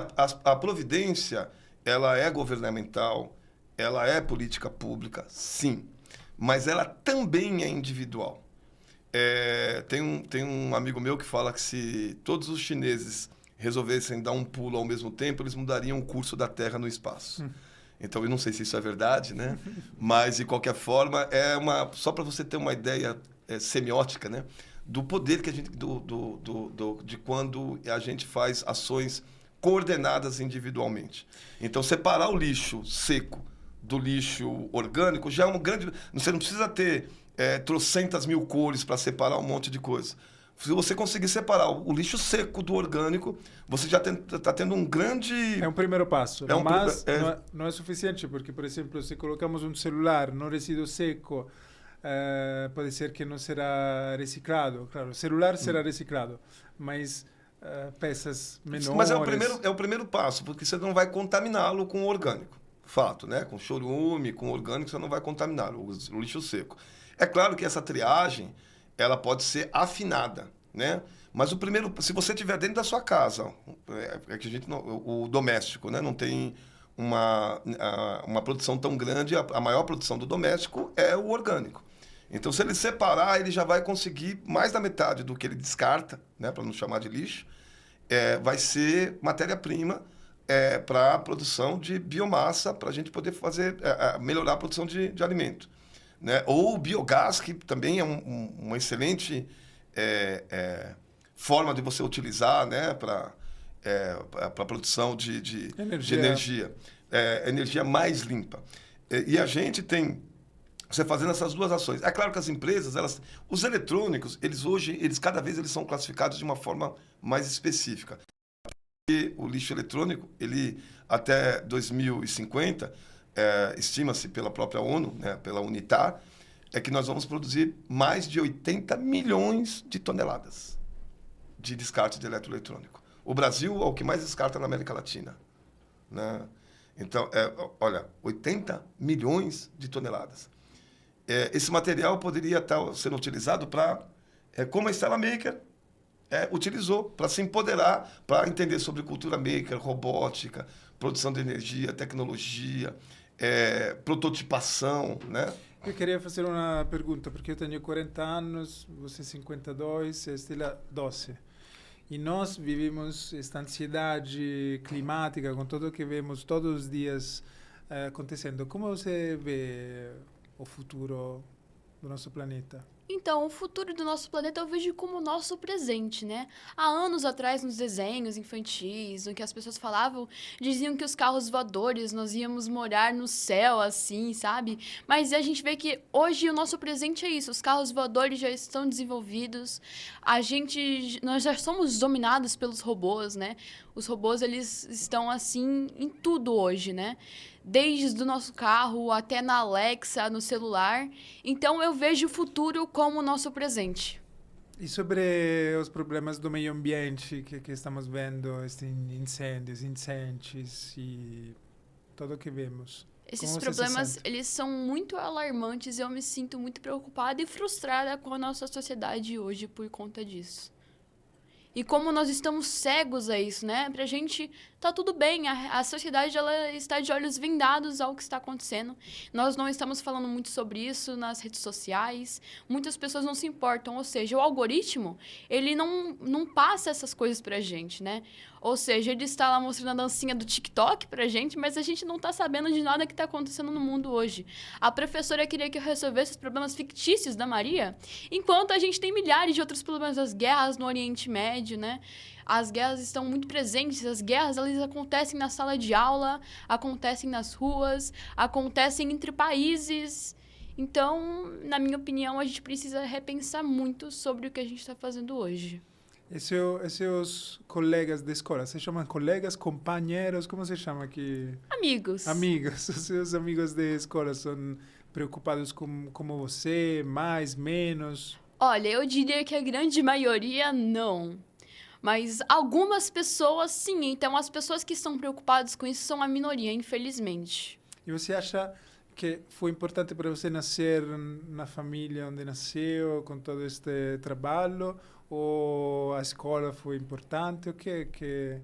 a providência, ela é governamental, ela é política pública, sim. Mas ela também é individual. Tem um amigo meu que fala que se todos os chineses resolvessem dar um pulo ao mesmo tempo, eles mudariam o curso da Terra no espaço. Então, eu não sei se isso é verdade, né? Mas, de qualquer forma, só para você ter uma ideia semiótica, né? Do poder que a gente de quando a gente faz ações coordenadas individualmente. Então, separar o lixo seco do lixo orgânico já é um grande... Você não precisa ter trocentas mil cores para separar um monte de coisa. Se você conseguir separar o lixo seco do orgânico, você já está tendo um grande... É um primeiro passo, mas não é suficiente, porque, por exemplo, se colocamos um celular no resíduo seco, pode ser que não será reciclado. Claro, o celular será reciclado, mas peças menores... Mas é o primeiro passo, porque você não vai contaminá-lo com o orgânico. Fato, né? Com chorume, com orgânico, você não vai contaminá-lo, o lixo seco. É claro que essa triagem, ela pode ser afinada, né? Mas se você tiver dentro da sua casa, que a gente o doméstico, né? Não tem uma produção tão grande, a maior produção do doméstico é o orgânico. Então, se ele separar, ele já vai conseguir mais da metade do que ele descarta, né? Para não chamar de lixo, vai ser matéria-prima para a produção de biomassa, para a gente poder melhorar a produção de alimento. Né? Ou o biogás, que também é uma excelente forma de você utilizar, né? Para a produção de energia. Energia mais limpa. E a gente tem... Você fazendo essas duas ações. É claro que as empresas, os eletrônicos, cada vez eles são classificados de uma forma mais específica. E o lixo eletrônico, ele até 2050, estima-se pela própria ONU, né, pela UNITAR, que nós vamos produzir mais de 80 milhões de toneladas de descarte de eletroeletrônico. O Brasil é o que mais descarta na América Latina. Né? Então, olha, 80 milhões de toneladas. Esse material poderia estar sendo utilizado para, como a Stella Maker utilizou, para se empoderar, para entender sobre cultura maker, robótica, produção de energia, tecnologia, prototipação, né? Eu queria fazer uma pergunta, porque eu tenho 40 anos, você 52, a Stella 12. E nós vivemos esta ansiedade climática com tudo que vemos todos os dias acontecendo. Como você vê o futuro do nosso planeta? Então, o futuro do nosso planeta eu vejo como o nosso presente, né? Há anos atrás, nos desenhos infantis, no que as pessoas falavam, diziam que os carros voadores, nós íamos morar no céu, assim, sabe? Mas a gente vê que hoje o nosso presente é isso, os carros voadores já estão desenvolvidos, nós já somos dominados pelos robôs, né? Os robôs, eles estão, assim, em tudo hoje, né? Desde o nosso carro até na Alexa, no celular. Então, eu vejo o futuro como o nosso presente. E sobre os problemas do meio ambiente que estamos vendo, estes incêndios, enchentes e tudo o que vemos? Esses Como você se problemas, sente? eles são muito alarmantes e eu me sinto muito preocupada e frustrada com a nossa sociedade hoje por conta disso. E como nós estamos cegos a isso, né? Pra gente tá tudo bem, a sociedade ela está de olhos vendados ao que está acontecendo. Nós não estamos falando muito sobre isso nas redes sociais, muitas pessoas não se importam, ou seja, o algoritmo, ele não passa essas coisas pra gente, né? Ou seja, ele está lá mostrando a dancinha do TikTok pra gente, mas a gente não tá sabendo de nada que tá acontecendo no mundo hoje. A professora queria que eu resolvesse os problemas fictícios da Maria, enquanto a gente tem milhares de outros problemas, as guerras no Oriente Médio, né? As guerras estão muito presentes, as guerras elas acontecem na sala de aula, acontecem nas ruas, acontecem entre países. Então, na minha opinião, a gente precisa repensar muito sobre o que a gente está fazendo hoje. E seus colegas de escola, se chamam colegas, companheiros, como se chama aqui? Amigos. Amigos. Os seus amigos de escola são preocupados como você, mais, menos? Olha, eu diria que a grande maioria não. Mas algumas pessoas sim. Então, as pessoas que estão preocupadas com isso são a minoria, infelizmente. E você acha que foi importante para você nascer na família onde nasceu, com todo este trabalho? Ou a escola foi importante? O que...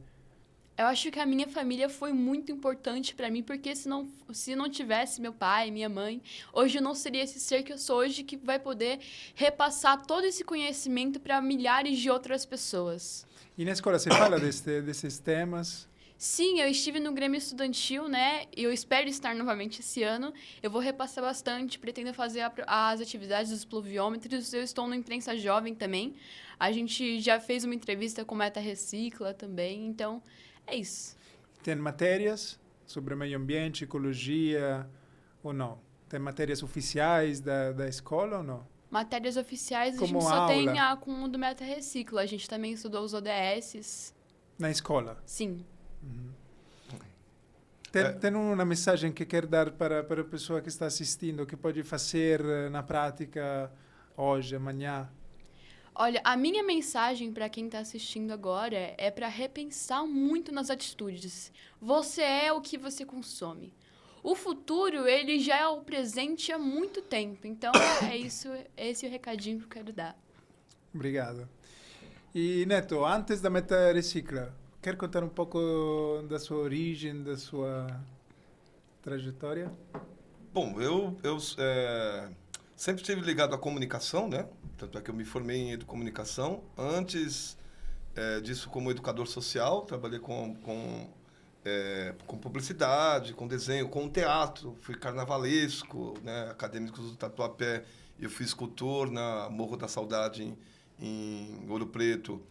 Eu acho que a minha família foi muito importante para mim, porque se não tivesse meu pai, minha mãe, hoje eu não seria esse ser que eu sou hoje, que vai poder repassar todo esse conhecimento para milhares de outras pessoas. E na escola você fala desses temas? Sim, eu estive no Grêmio Estudantil, né? E eu espero estar novamente esse ano. Eu vou repassar bastante, pretendo fazer as atividades dos pluviômetros. Eu estou no Imprensa Jovem também. A gente já fez uma entrevista com Meta Recicla também, então é isso. Tem matérias sobre meio ambiente, ecologia ou não? Tem matérias oficiais da escola ou não? Matérias oficiais, a Como gente só tem aula? a com o do Meta Recicla. A gente também estudou os ODSs. Na escola? Sim. Tem uma mensagem que quer dar para a pessoa que está assistindo, que pode fazer na prática hoje, amanhã? Olha, a minha mensagem para quem está assistindo agora é para repensar muito nas atitudes. Você é o que você consome. O futuro, ele já é o presente há muito tempo. Então, é isso, esse é o recadinho que eu quero dar. Obrigado. E, Neto, antes da Meta Recicla, quer contar um pouco da sua origem, da sua trajetória? Bom, eu sempre estive ligado à comunicação, né? Tanto é que eu me formei em educomunicação. Antes disso, como educador social, trabalhei com publicidade, com desenho, com teatro. Fui carnavalesco, né? Acadêmico do Tatuapé. Eu fui escultor na Morro da Saudade, em Ouro Preto.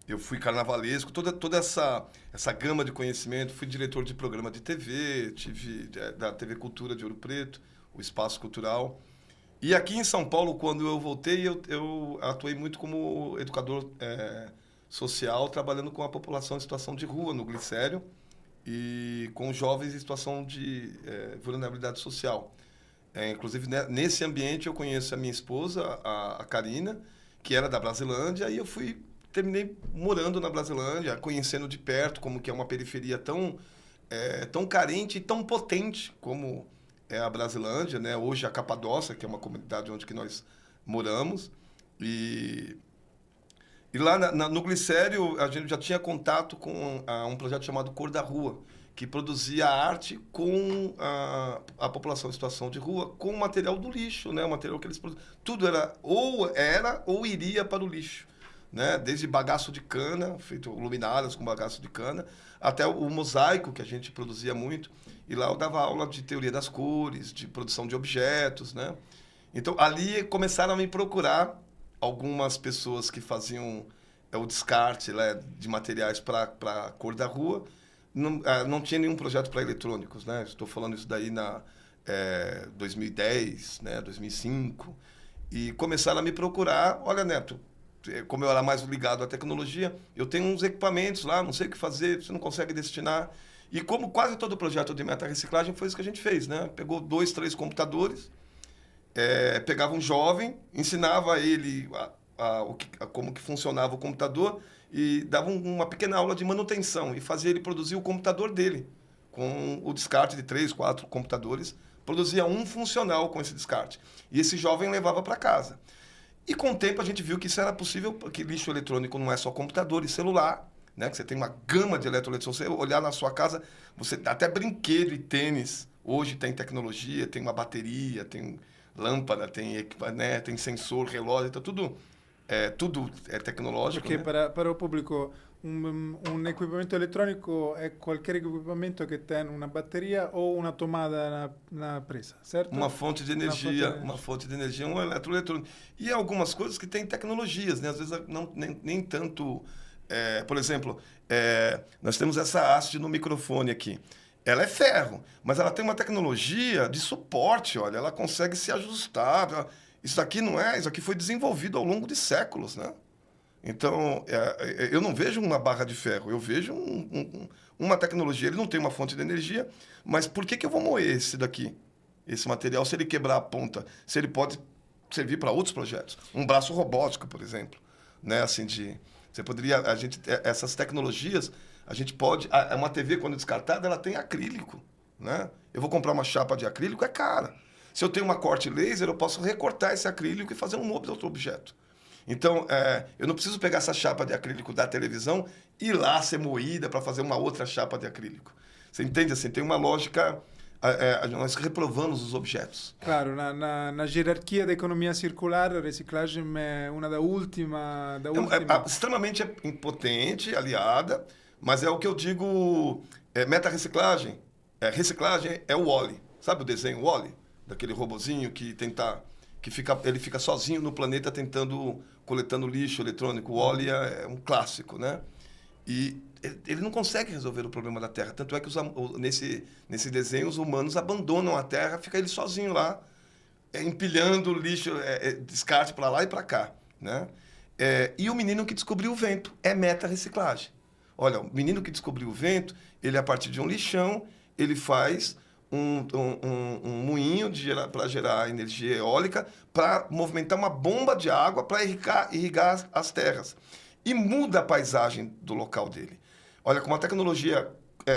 Eu fui carnavalesco, toda essa gama de conhecimento. Fui diretor de programa de TV, tive da TV Cultura de Ouro Preto, o Espaço Cultural. E aqui em São Paulo, quando eu voltei, eu atuei muito como educador social, trabalhando com a população em situação de rua, no Glicério, e com jovens em situação de vulnerabilidade social. Inclusive, nesse ambiente, eu conheço a minha esposa, a Karina, que era da Brasilândia, e eu terminei morando na Brasilândia, conhecendo de perto como que é uma periferia tão carente e tão potente como é a Brasilândia, né? Hoje a Capadócia, que é uma comunidade onde que nós moramos. E lá no Glicério, a gente já tinha contato com um projeto chamado Cor da Rua, que produzia arte com a população em situação de rua, com o material do lixo, né? O material que eles produziam. Tudo era ou iria para o lixo, né? Desde bagaço de cana, feito luminárias com bagaço de cana, até o mosaico, que a gente produzia muito. E lá eu dava aula de teoria das cores, de produção de objetos, né? Então, ali começaram a me procurar algumas pessoas que faziam o descarte, né, de materiais para a cor da rua. Não tinha nenhum projeto para eletrônicos, né? Estou falando isso daí na 2010, né, 2005. E começaram a me procurar. Olha, Neto, como eu era mais ligado à tecnologia, eu tenho uns equipamentos lá, não sei o que fazer, você não consegue destinar. E como quase todo projeto de meta-reciclagem, foi isso que a gente fez, né? Pegou 2, 3 computadores, pegava um jovem, ensinava ele como que funcionava o computador e dava uma pequena aula de manutenção e fazia ele produzir o computador dele. Com o descarte de 3, 4 computadores, produzia um funcional com esse descarte. E esse jovem levava para casa. E com o tempo a gente viu que isso era possível, porque lixo eletrônico não é só computador e celular, né? Que você tem uma gama de eletroeletrônicos. Se você olhar na sua casa, você até brinquedo e tênis. Hoje tem tecnologia, tem uma bateria, tem lâmpada, né? Tem sensor, relógio, então tudo é tecnológico. Porque né? para o público, equipamento eletrônico é qualquer equipamento que tem uma bateria ou uma tomada na presa, certo? Uma fonte de energia, um eletroeletrônico. E algumas coisas que têm tecnologias, né? Às vezes nem tanto... por exemplo, nós temos essa haste no microfone aqui. Ela é ferro, mas ela tem uma tecnologia de suporte, olha, ela consegue se ajustar. Isso aqui foi desenvolvido ao longo de séculos, né? Então, eu não vejo uma barra de ferro, eu vejo uma tecnologia. Ele não tem uma fonte de energia, mas por que eu vou moer esse material, se ele quebrar a ponta? Se ele pode servir para outros projetos. Um braço robótico, por exemplo. Né? Assim, você poderia... essas tecnologias, a gente pode... Uma TV, quando descartada, ela tem acrílico. Né? Eu vou comprar uma chapa de acrílico, é cara. Se eu tenho uma corte laser, eu posso recortar esse acrílico e fazer um outro objeto. Então, eu não preciso pegar essa chapa de acrílico da televisão e ir lá ser moída para fazer uma outra chapa de acrílico. Você entende? Assim, tem uma lógica... nós reprovamos os objetos. Claro, na gerarquia da economia circular, a reciclagem é uma da última... Extremamente impotente, aliada, mas é o que eu digo... meta-reciclagem. Reciclagem é o Wall-E. Sabe o desenho Wall-E? Daquele robozinho que ele fica sozinho no planeta coletando lixo eletrônico. O Wall-E é um clássico, né? E ele não consegue resolver o problema da Terra. Tanto é que nesse desenho os humanos abandonam a Terra, fica ele sozinho lá, empilhando lixo, descarte para lá e para cá, né? E o menino que descobriu o vento é meta-reciclagem. Olha, o menino que descobriu o vento, ele a partir de um lixão, ele faz um moinho para gerar energia eólica, para movimentar uma bomba de água para irrigar as terras. E muda a paisagem do local dele. Olha, com uma tecnologia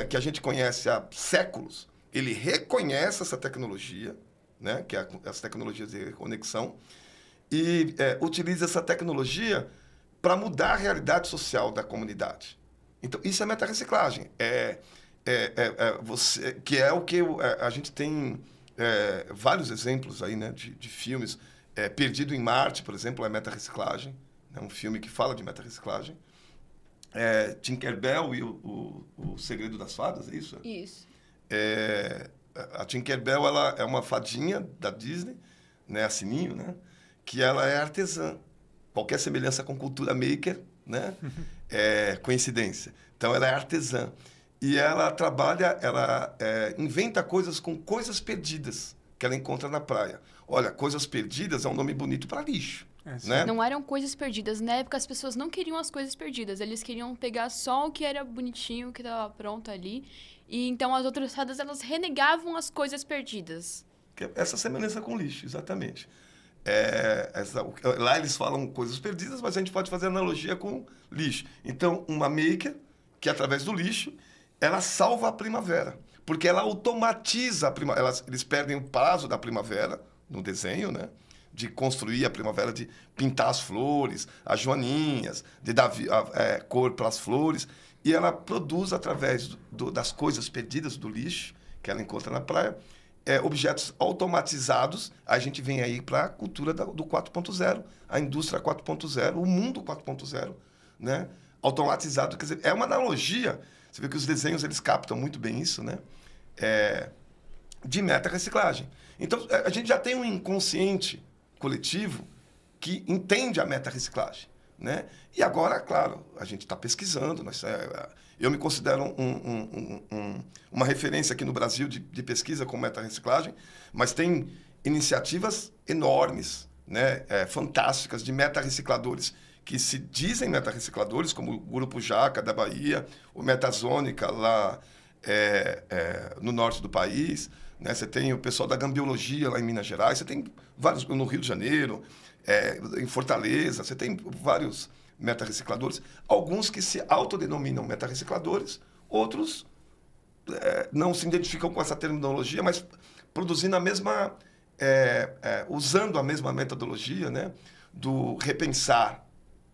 que a gente conhece há séculos, ele reconhece essa tecnologia, né, que é as tecnologias de conexão, e utiliza essa tecnologia para mudar a realidade social da comunidade. Então, isso é meta-reciclagem. Que é o que a gente tem vários exemplos aí, né, de filmes. Perdido em Marte, por exemplo, é meta-reciclagem. É um filme que fala de meta-reciclagem. Tinkerbell e o Segredo das Fadas, é isso? Isso. A Tinkerbell, ela é uma fadinha da Disney, né, a Sininho, né, que ela é artesã. Qualquer semelhança com cultura maker, né, é coincidência. Então, ela é artesã. E ela inventa coisas com coisas perdidas que ela encontra na praia. Olha, coisas perdidas é um nome bonito para lixo. Né? Não eram coisas perdidas. Na época, as pessoas não queriam as coisas perdidas. Eles queriam pegar só o que era bonitinho, o que estava pronto ali. E então, as outras fadas, elas renegavam as coisas perdidas. Essa semelhança com lixo, exatamente. Lá eles falam coisas perdidas, mas a gente pode fazer analogia com lixo. Então, uma maker, que através do lixo, ela salva a primavera. Porque ela automatiza a primavera. Eles perdem o prazo da primavera, no desenho, né? De construir a primavera, de pintar as flores, as joaninhas, de dar cor para as flores. E ela produz, através das coisas perdidas do lixo, que ela encontra na praia, objetos automatizados. A gente vem aí para a cultura do 4.0, a indústria 4.0, o mundo 4.0, né? Automatizado. Quer dizer, é uma analogia. Você vê que os desenhos eles captam muito bem isso, né? De meta-reciclagem. Então, a gente já tem um inconsciente coletivo que entende a meta-reciclagem, né? E agora, claro, a gente está pesquisando. Eu me considero uma referência aqui no Brasil de pesquisa com meta-reciclagem, mas tem iniciativas enormes, né? Fantásticas, de meta-recicladores que se dizem meta-recicladores, como o Grupo Jaca, da Bahia, o Metazônica, lá no norte do país, né? Você tem o pessoal da Gambiologia, lá em Minas Gerais, você tem vários no Rio de Janeiro, em Fortaleza, você tem vários meta-recicladores, alguns que se autodenominam meta-recicladores, outros não se identificam com essa terminologia, mas produzindo a mesma, usando a mesma metodologia, né? Do repensar,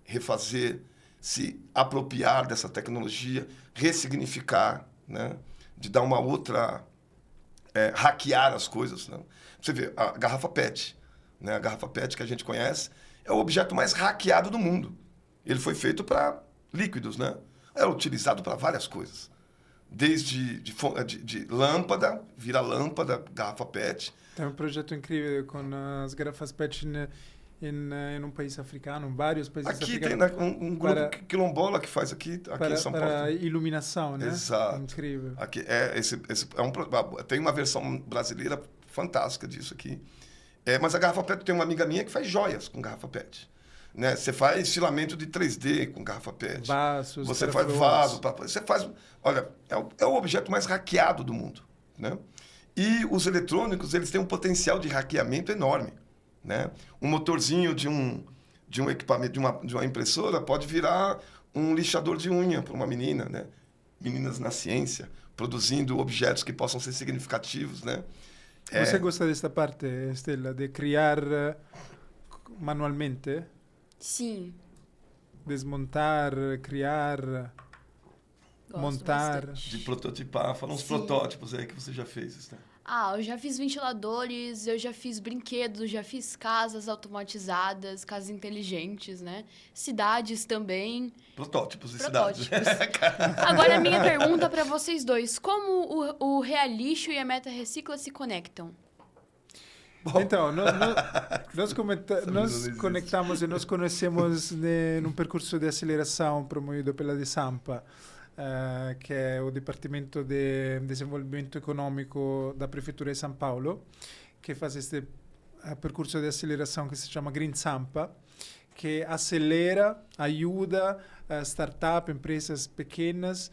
refazer, se apropriar dessa tecnologia, ressignificar, né? De dar uma outra... hackear as coisas. Né? Você vê, a garrafa PET, né? A garrafa PET que a gente conhece, é o objeto mais hackeado do mundo. Ele foi feito para líquidos, né? É utilizado para várias coisas. Desde de lâmpada, vira lâmpada, garrafa PET. Tem um projeto incrível com as garrafas PET em um país africano, vários países aqui africanos. Aqui tem um grupo quilombola que faz aqui em São Paulo. Para iluminação, né? Exato. Incrível. Aqui, tem uma versão brasileira fantástica disso aqui. Mas a garrafa PET, tem uma amiga minha que faz joias com garrafa PET. Né? Você faz filamento de 3D com garrafa PET. Vasos, você faz vaso. Você faz... Olha, é o objeto mais hackeado do mundo. Né? E os eletrônicos, eles têm um potencial de hackeamento enorme. Né? Um motorzinho de um equipamento, de uma impressora, pode virar um lixador de unha para uma menina. Né? Meninas na ciência, produzindo objetos que possam ser significativos. Né? Você gosta desta parte, Estela, de criar manualmente? Sim. Desmontar, criar, Gosto montar. bastante. De prototipar. Fala uns protótipos aí que você já fez, Estela. Eu já fiz ventiladores, eu já fiz brinquedos, já fiz casas automatizadas, casas inteligentes, né? Cidades também. Protótipos de Protótipos. cidades. Agora, a minha pergunta para vocês dois. Como o Realixo e a Meta Recicla se conectam? Bom. Então, nós conectamos e nos conhecemos num percurso de aceleração promovido pela DESAMPA, que é o Departamento de Desenvolvimento Econômico da Prefeitura de São Paulo, que faz este percurso de aceleração que se chama Green Sampa, que acelera, ajuda startup, empresas pequenas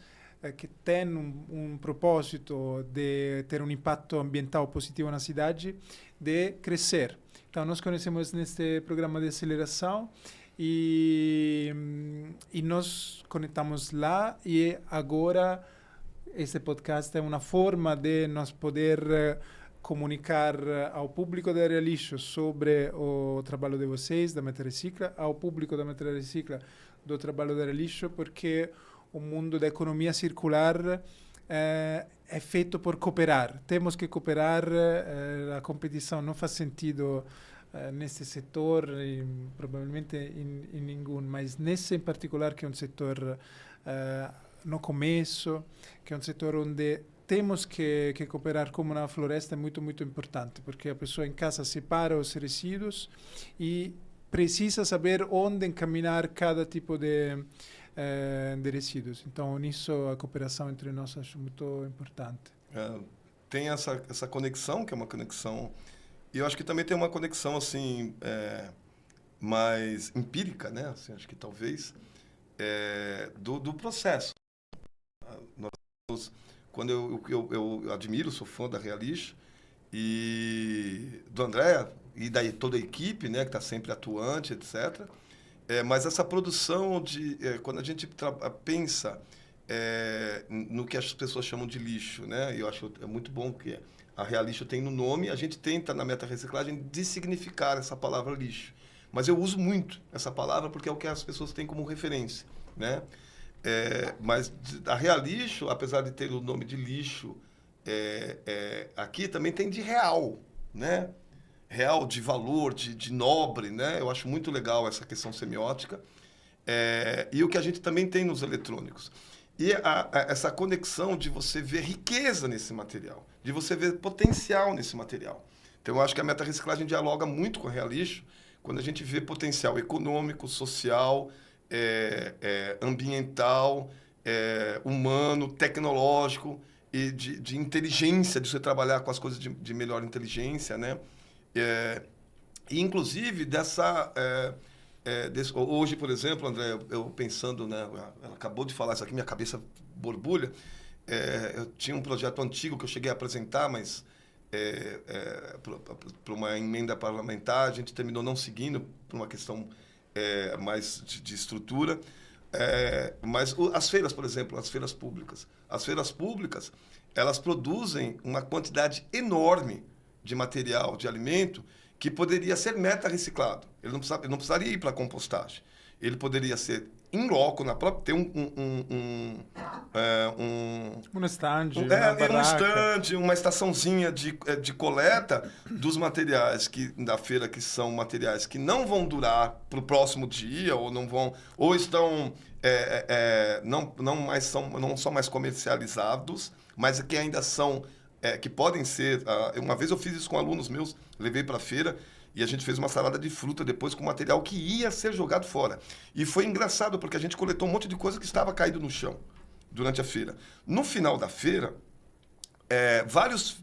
que têm um propósito de ter um impacto ambiental positivo na cidade, de crescer. Então, nós conhecemos neste programa de aceleração e nos conectamos lá, e agora este podcast é uma forma de nós poder comunicar ao público da Realixo sobre o trabalho de vocês, da Meta Recicla, ao público da Meta Recicla do trabalho da Realixo, porque o mundo da economia circular é feito por cooperar. Temos que cooperar, a competição não faz sentido nesse setor, e provavelmente em nenhum, mas nesse em particular, que é um setor no começo, que é um setor onde temos que cooperar como na floresta, é muito, muito importante, porque a pessoa em casa separa os resíduos e precisa saber onde encaminhar cada tipo de resíduos. Então, nisso, a cooperação entre nós acho muito importante. Tem essa conexão, que é uma conexão... E eu acho que também tem uma conexão, assim, mais empírica, né? Assim, acho que talvez, do processo. Quando eu admiro, sou fã da Realixo, e do André, e daí toda a equipe, né? Que está sempre atuante, etc., mas essa produção quando a gente pensa no que as pessoas chamam de lixo, né? Eu acho muito bom que a Realixo tem no nome, a gente tenta, na Meta Reciclagem, dessignificar essa palavra lixo. Mas eu uso muito essa palavra porque é o que as pessoas têm como referência, né? Mas a Realixo, apesar de ter o nome de lixo, aqui também tem de real, né? Real, de valor, de nobre, né? Eu acho muito legal essa questão semiótica. E o que a gente também tem nos eletrônicos. E essa conexão de você ver riqueza nesse material, de você ver potencial nesse material. Então, eu acho que a meta-reciclagem dialoga muito com a Realixo quando a gente vê potencial econômico, social, ambiental, humano, tecnológico e de inteligência, de você trabalhar com as coisas de melhor inteligência, né? E, inclusive, hoje, por exemplo, André, eu pensando, né? Ela acabou de falar isso aqui, minha cabeça borbulha. Eu tinha um projeto antigo que eu cheguei a apresentar, mas para uma emenda parlamentar, a gente terminou não seguindo por uma questão mais de estrutura. Mas as feiras, por exemplo, as feiras públicas, elas produzem uma quantidade enorme de material, de alimento, que poderia ser meta-reciclado. Ele não precisaria ir para a compostagem. Ele poderia ser in loco, na própria, ter um stand, uma estaçãozinha de coleta dos materiais da feira, que são materiais que não vão durar para o próximo dia, ou não vão, ou estão não são mais comercializados, mas que ainda são que podem ser. Uma vez eu fiz isso com alunos meus, levei para a feira. E a gente fez uma salada de fruta depois com material que ia ser jogado fora. E foi engraçado, porque a gente coletou um monte de coisa que estava caído no chão durante a feira. No final da feira, vários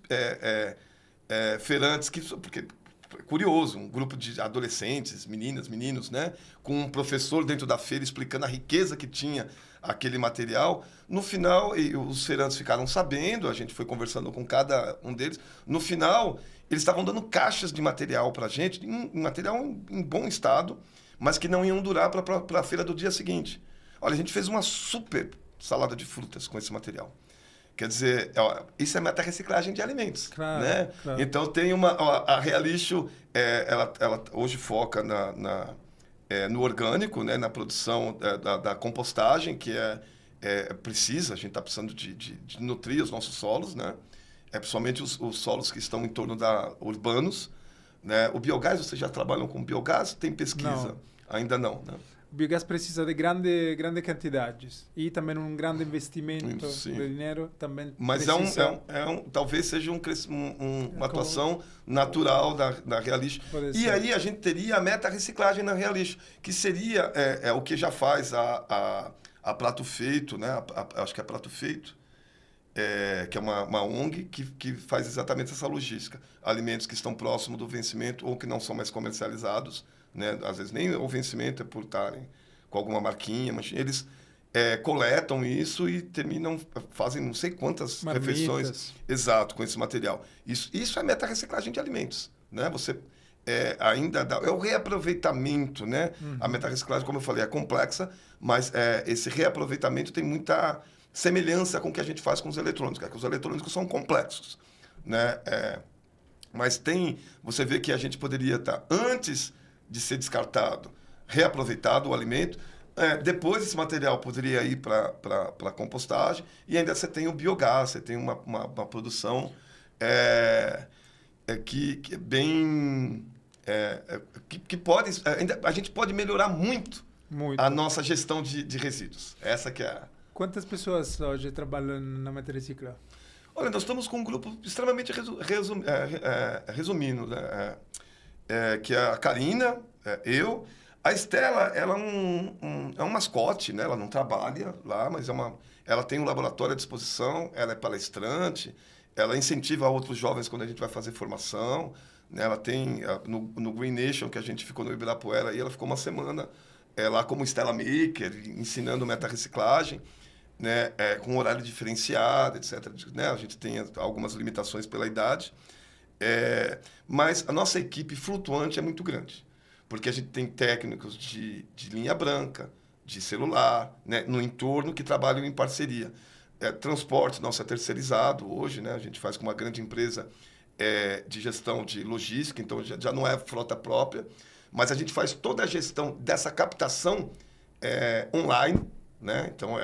feirantes, porque é curioso, um grupo de adolescentes, meninas, meninos, né, com um professor dentro da feira explicando a riqueza que tinha aquele material. No final, e os feirantes ficaram sabendo, a gente foi conversando com cada um deles. No final, eles estavam dando caixas de material para a gente, material em bom estado, mas que não iam durar para a feira do dia seguinte. Olha, a gente fez uma super salada de frutas com esse material. Quer dizer, isso é meta-reciclagem de alimentos. Claro, né? claro. Então, tem a Realixo, ela hoje foca no orgânico, né? Na produção da compostagem, que precisa, a gente está precisando de nutrir os nossos solos, né? Principalmente os solos que estão em torno urbanos. Né? O biogás, vocês já trabalham com biogás? Tem pesquisa? Não. Ainda não, né? O biogás precisa de grandes quantidades e também um grande investimento Sim. de dinheiro também. Mas precisa... talvez seja uma atuação natural da Realixo. E aí a gente teria a meta-reciclagem na Realixo, que seria o que já faz a Prato Feito, né? Acho que é Prato Feito, que é uma ONG que faz exatamente essa logística. Alimentos que estão próximos do vencimento ou que não são mais comercializados, né? Às vezes nem o vencimento é por estarem com alguma marquinha, mas eles coletam isso e fazem não sei quantas refeições com esse material. Isso é meta-reciclagem de alimentos, né? Você ainda é o reaproveitamento, né? Uhum. A meta-reciclagem, como eu falei, é complexa, mas esse reaproveitamento tem muita semelhança com o que a gente faz com os eletrônicos, que os eletrônicos são complexos, né? Mas você vê que a gente poderia estar, antes de ser descartado, reaproveitado o alimento, depois esse material poderia ir para a compostagem, e ainda você tem o biogás, você tem uma produção que é bem... que pode... a gente pode melhorar muito a nossa gestão de resíduos. Essa que é Quantas pessoas hoje trabalham na meta-recicla? Olha, nós estamos com um grupo extremamente resumindo, né? Que é a Karina, eu. A Estela, ela é um mascote, né? Ela não trabalha lá, mas ela tem um laboratório à disposição, ela é palestrante, ela incentiva outros jovens quando a gente vai fazer formação. Né? Ela tem, no Green Nation, que a gente ficou no Ibirapuera, e ela ficou uma semana lá como Stella Maker, ensinando meta-reciclagem. Né, com horário diferenciado, etc. Né, a gente tem algumas limitações pela idade, mas a nossa equipe flutuante é muito grande, porque a gente tem técnicos de linha branca, de celular, né, no entorno, que trabalham em parceria. Transporte nosso é terceirizado hoje, né, a gente faz com uma grande empresa de gestão de logística, então já não é frota própria, mas a gente faz toda a gestão dessa captação online, né, então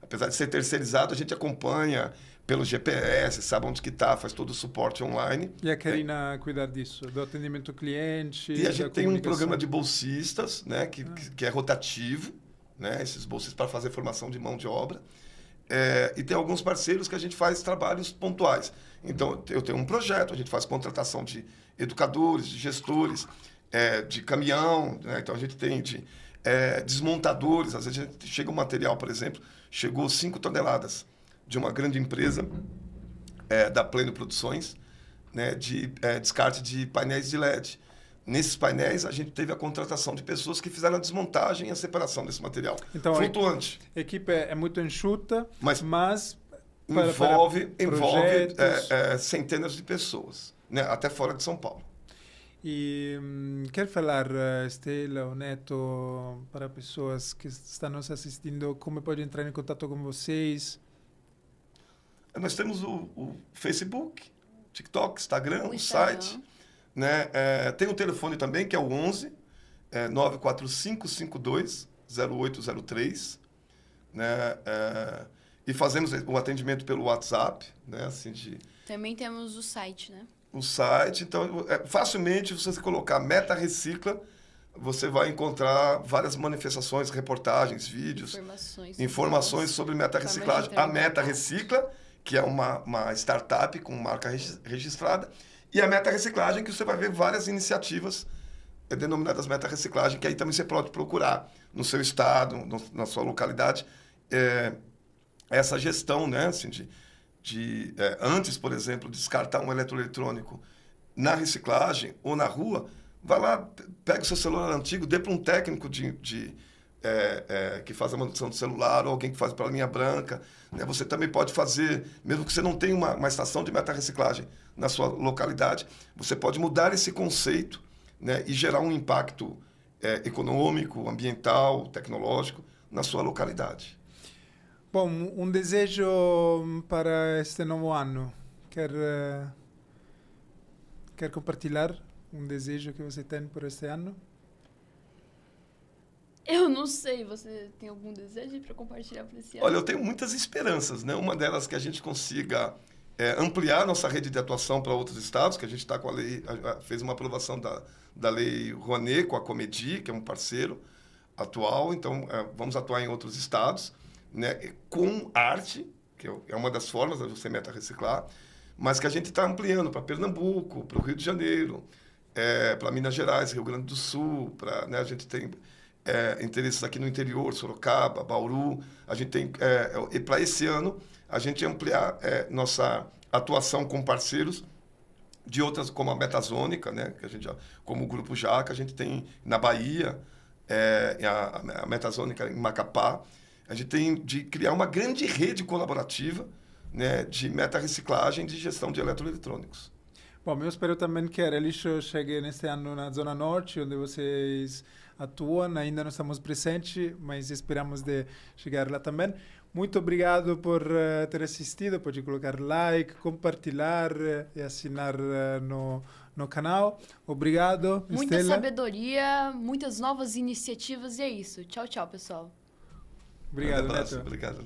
apesar de ser terceirizado, a gente acompanha pelo GPS, sabe onde que está, faz todo o suporte online. E a Karina cuidar disso, do atendimento ao cliente? E a gente tem um programa de bolsistas, né, que é rotativo, né, esses bolsistas para fazer formação de mão de obra. E tem alguns parceiros que a gente faz trabalhos pontuais. Então, eu tenho um projeto, a gente faz contratação de educadores, de gestores, de caminhão, né? Então a gente tem de desmontadores. Às vezes a gente chega um material, por exemplo, chegou 5 toneladas de uma grande empresa da Pleno Produções, né, de descarte de painéis de LED. Nesses painéis, a gente teve a contratação de pessoas que fizeram a desmontagem e a separação desse material. Então, flutuante. A equipe é muito enxuta, mas envolve projetos... centenas de pessoas, né, até fora de São Paulo. E quer falar, Estela ou Neto, para pessoas que estão nos assistindo, como pode entrar em contato com vocês? Nós temos o Facebook, TikTok, Instagram, o site. Né? Tem o telefone também, que é o 11 945520803. Né? E fazemos o atendimento pelo WhatsApp. Né? Assim, também temos o site, né? O site. Então, facilmente, se você colocar Meta Recicla, você vai encontrar várias manifestações, reportagens, vídeos, informações sobre Meta Reciclagem. A Meta Recicla, que é uma startup com marca registrada, e a Meta Reciclagem, que você vai ver várias iniciativas denominadas Meta Reciclagem, que aí também você pode procurar no seu estado, na sua localidade, essa gestão, né, assim, antes, por exemplo, de descartar um eletroeletrônico na reciclagem ou na rua, vai lá, pega o seu celular antigo, dê para um técnico que faz a manutenção do celular, ou alguém que faz para a linha branca. Né? Você também pode fazer, mesmo que você não tenha uma estação de meta-reciclagem na sua localidade, você pode mudar esse conceito, né, e gerar um impacto econômico, ambiental, tecnológico na sua localidade. Bom, um desejo para este novo ano. Quer compartilhar um desejo que você tem por este ano? Eu não sei, você tem algum desejo para compartilhar para esse ano? Olha, eu tenho muitas esperanças, né? Uma delas que a gente consiga ampliar nossa rede de atuação para outros estados, que a gente está com a lei, fez uma aprovação da lei Rouanet com a Comedi, que é um parceiro atual, então vamos atuar em outros estados, né? Com arte, que é uma das formas da você meta reciclar, mas que a gente está ampliando para Pernambuco, para o Rio de Janeiro, para Minas Gerais, Rio Grande do Sul, né? A gente tem interesses aqui no interior, Sorocaba, Bauru. A gente tem, e para esse ano, a gente ampliar nossa atuação com parceiros de outras, como a Metazônica, né? Que a gente como o Grupo Jaca, a gente tem na Bahia, a Metazônica em Macapá. A gente tem de criar uma grande rede colaborativa, né, de meta-reciclagem de gestão de eletroeletrônicos. Bom, eu espero também que a Relixo chegue neste ano na Zona Norte, onde vocês atuam. Ainda não estamos presentes, mas esperamos de chegar lá também. Muito obrigado por ter assistido. Pode colocar like, compartilhar e assinar no canal. Obrigado, muita Estela. Sabedoria, muitas novas iniciativas e é isso. Tchau, tchau, pessoal. Obrigado, Neto. Obrigado.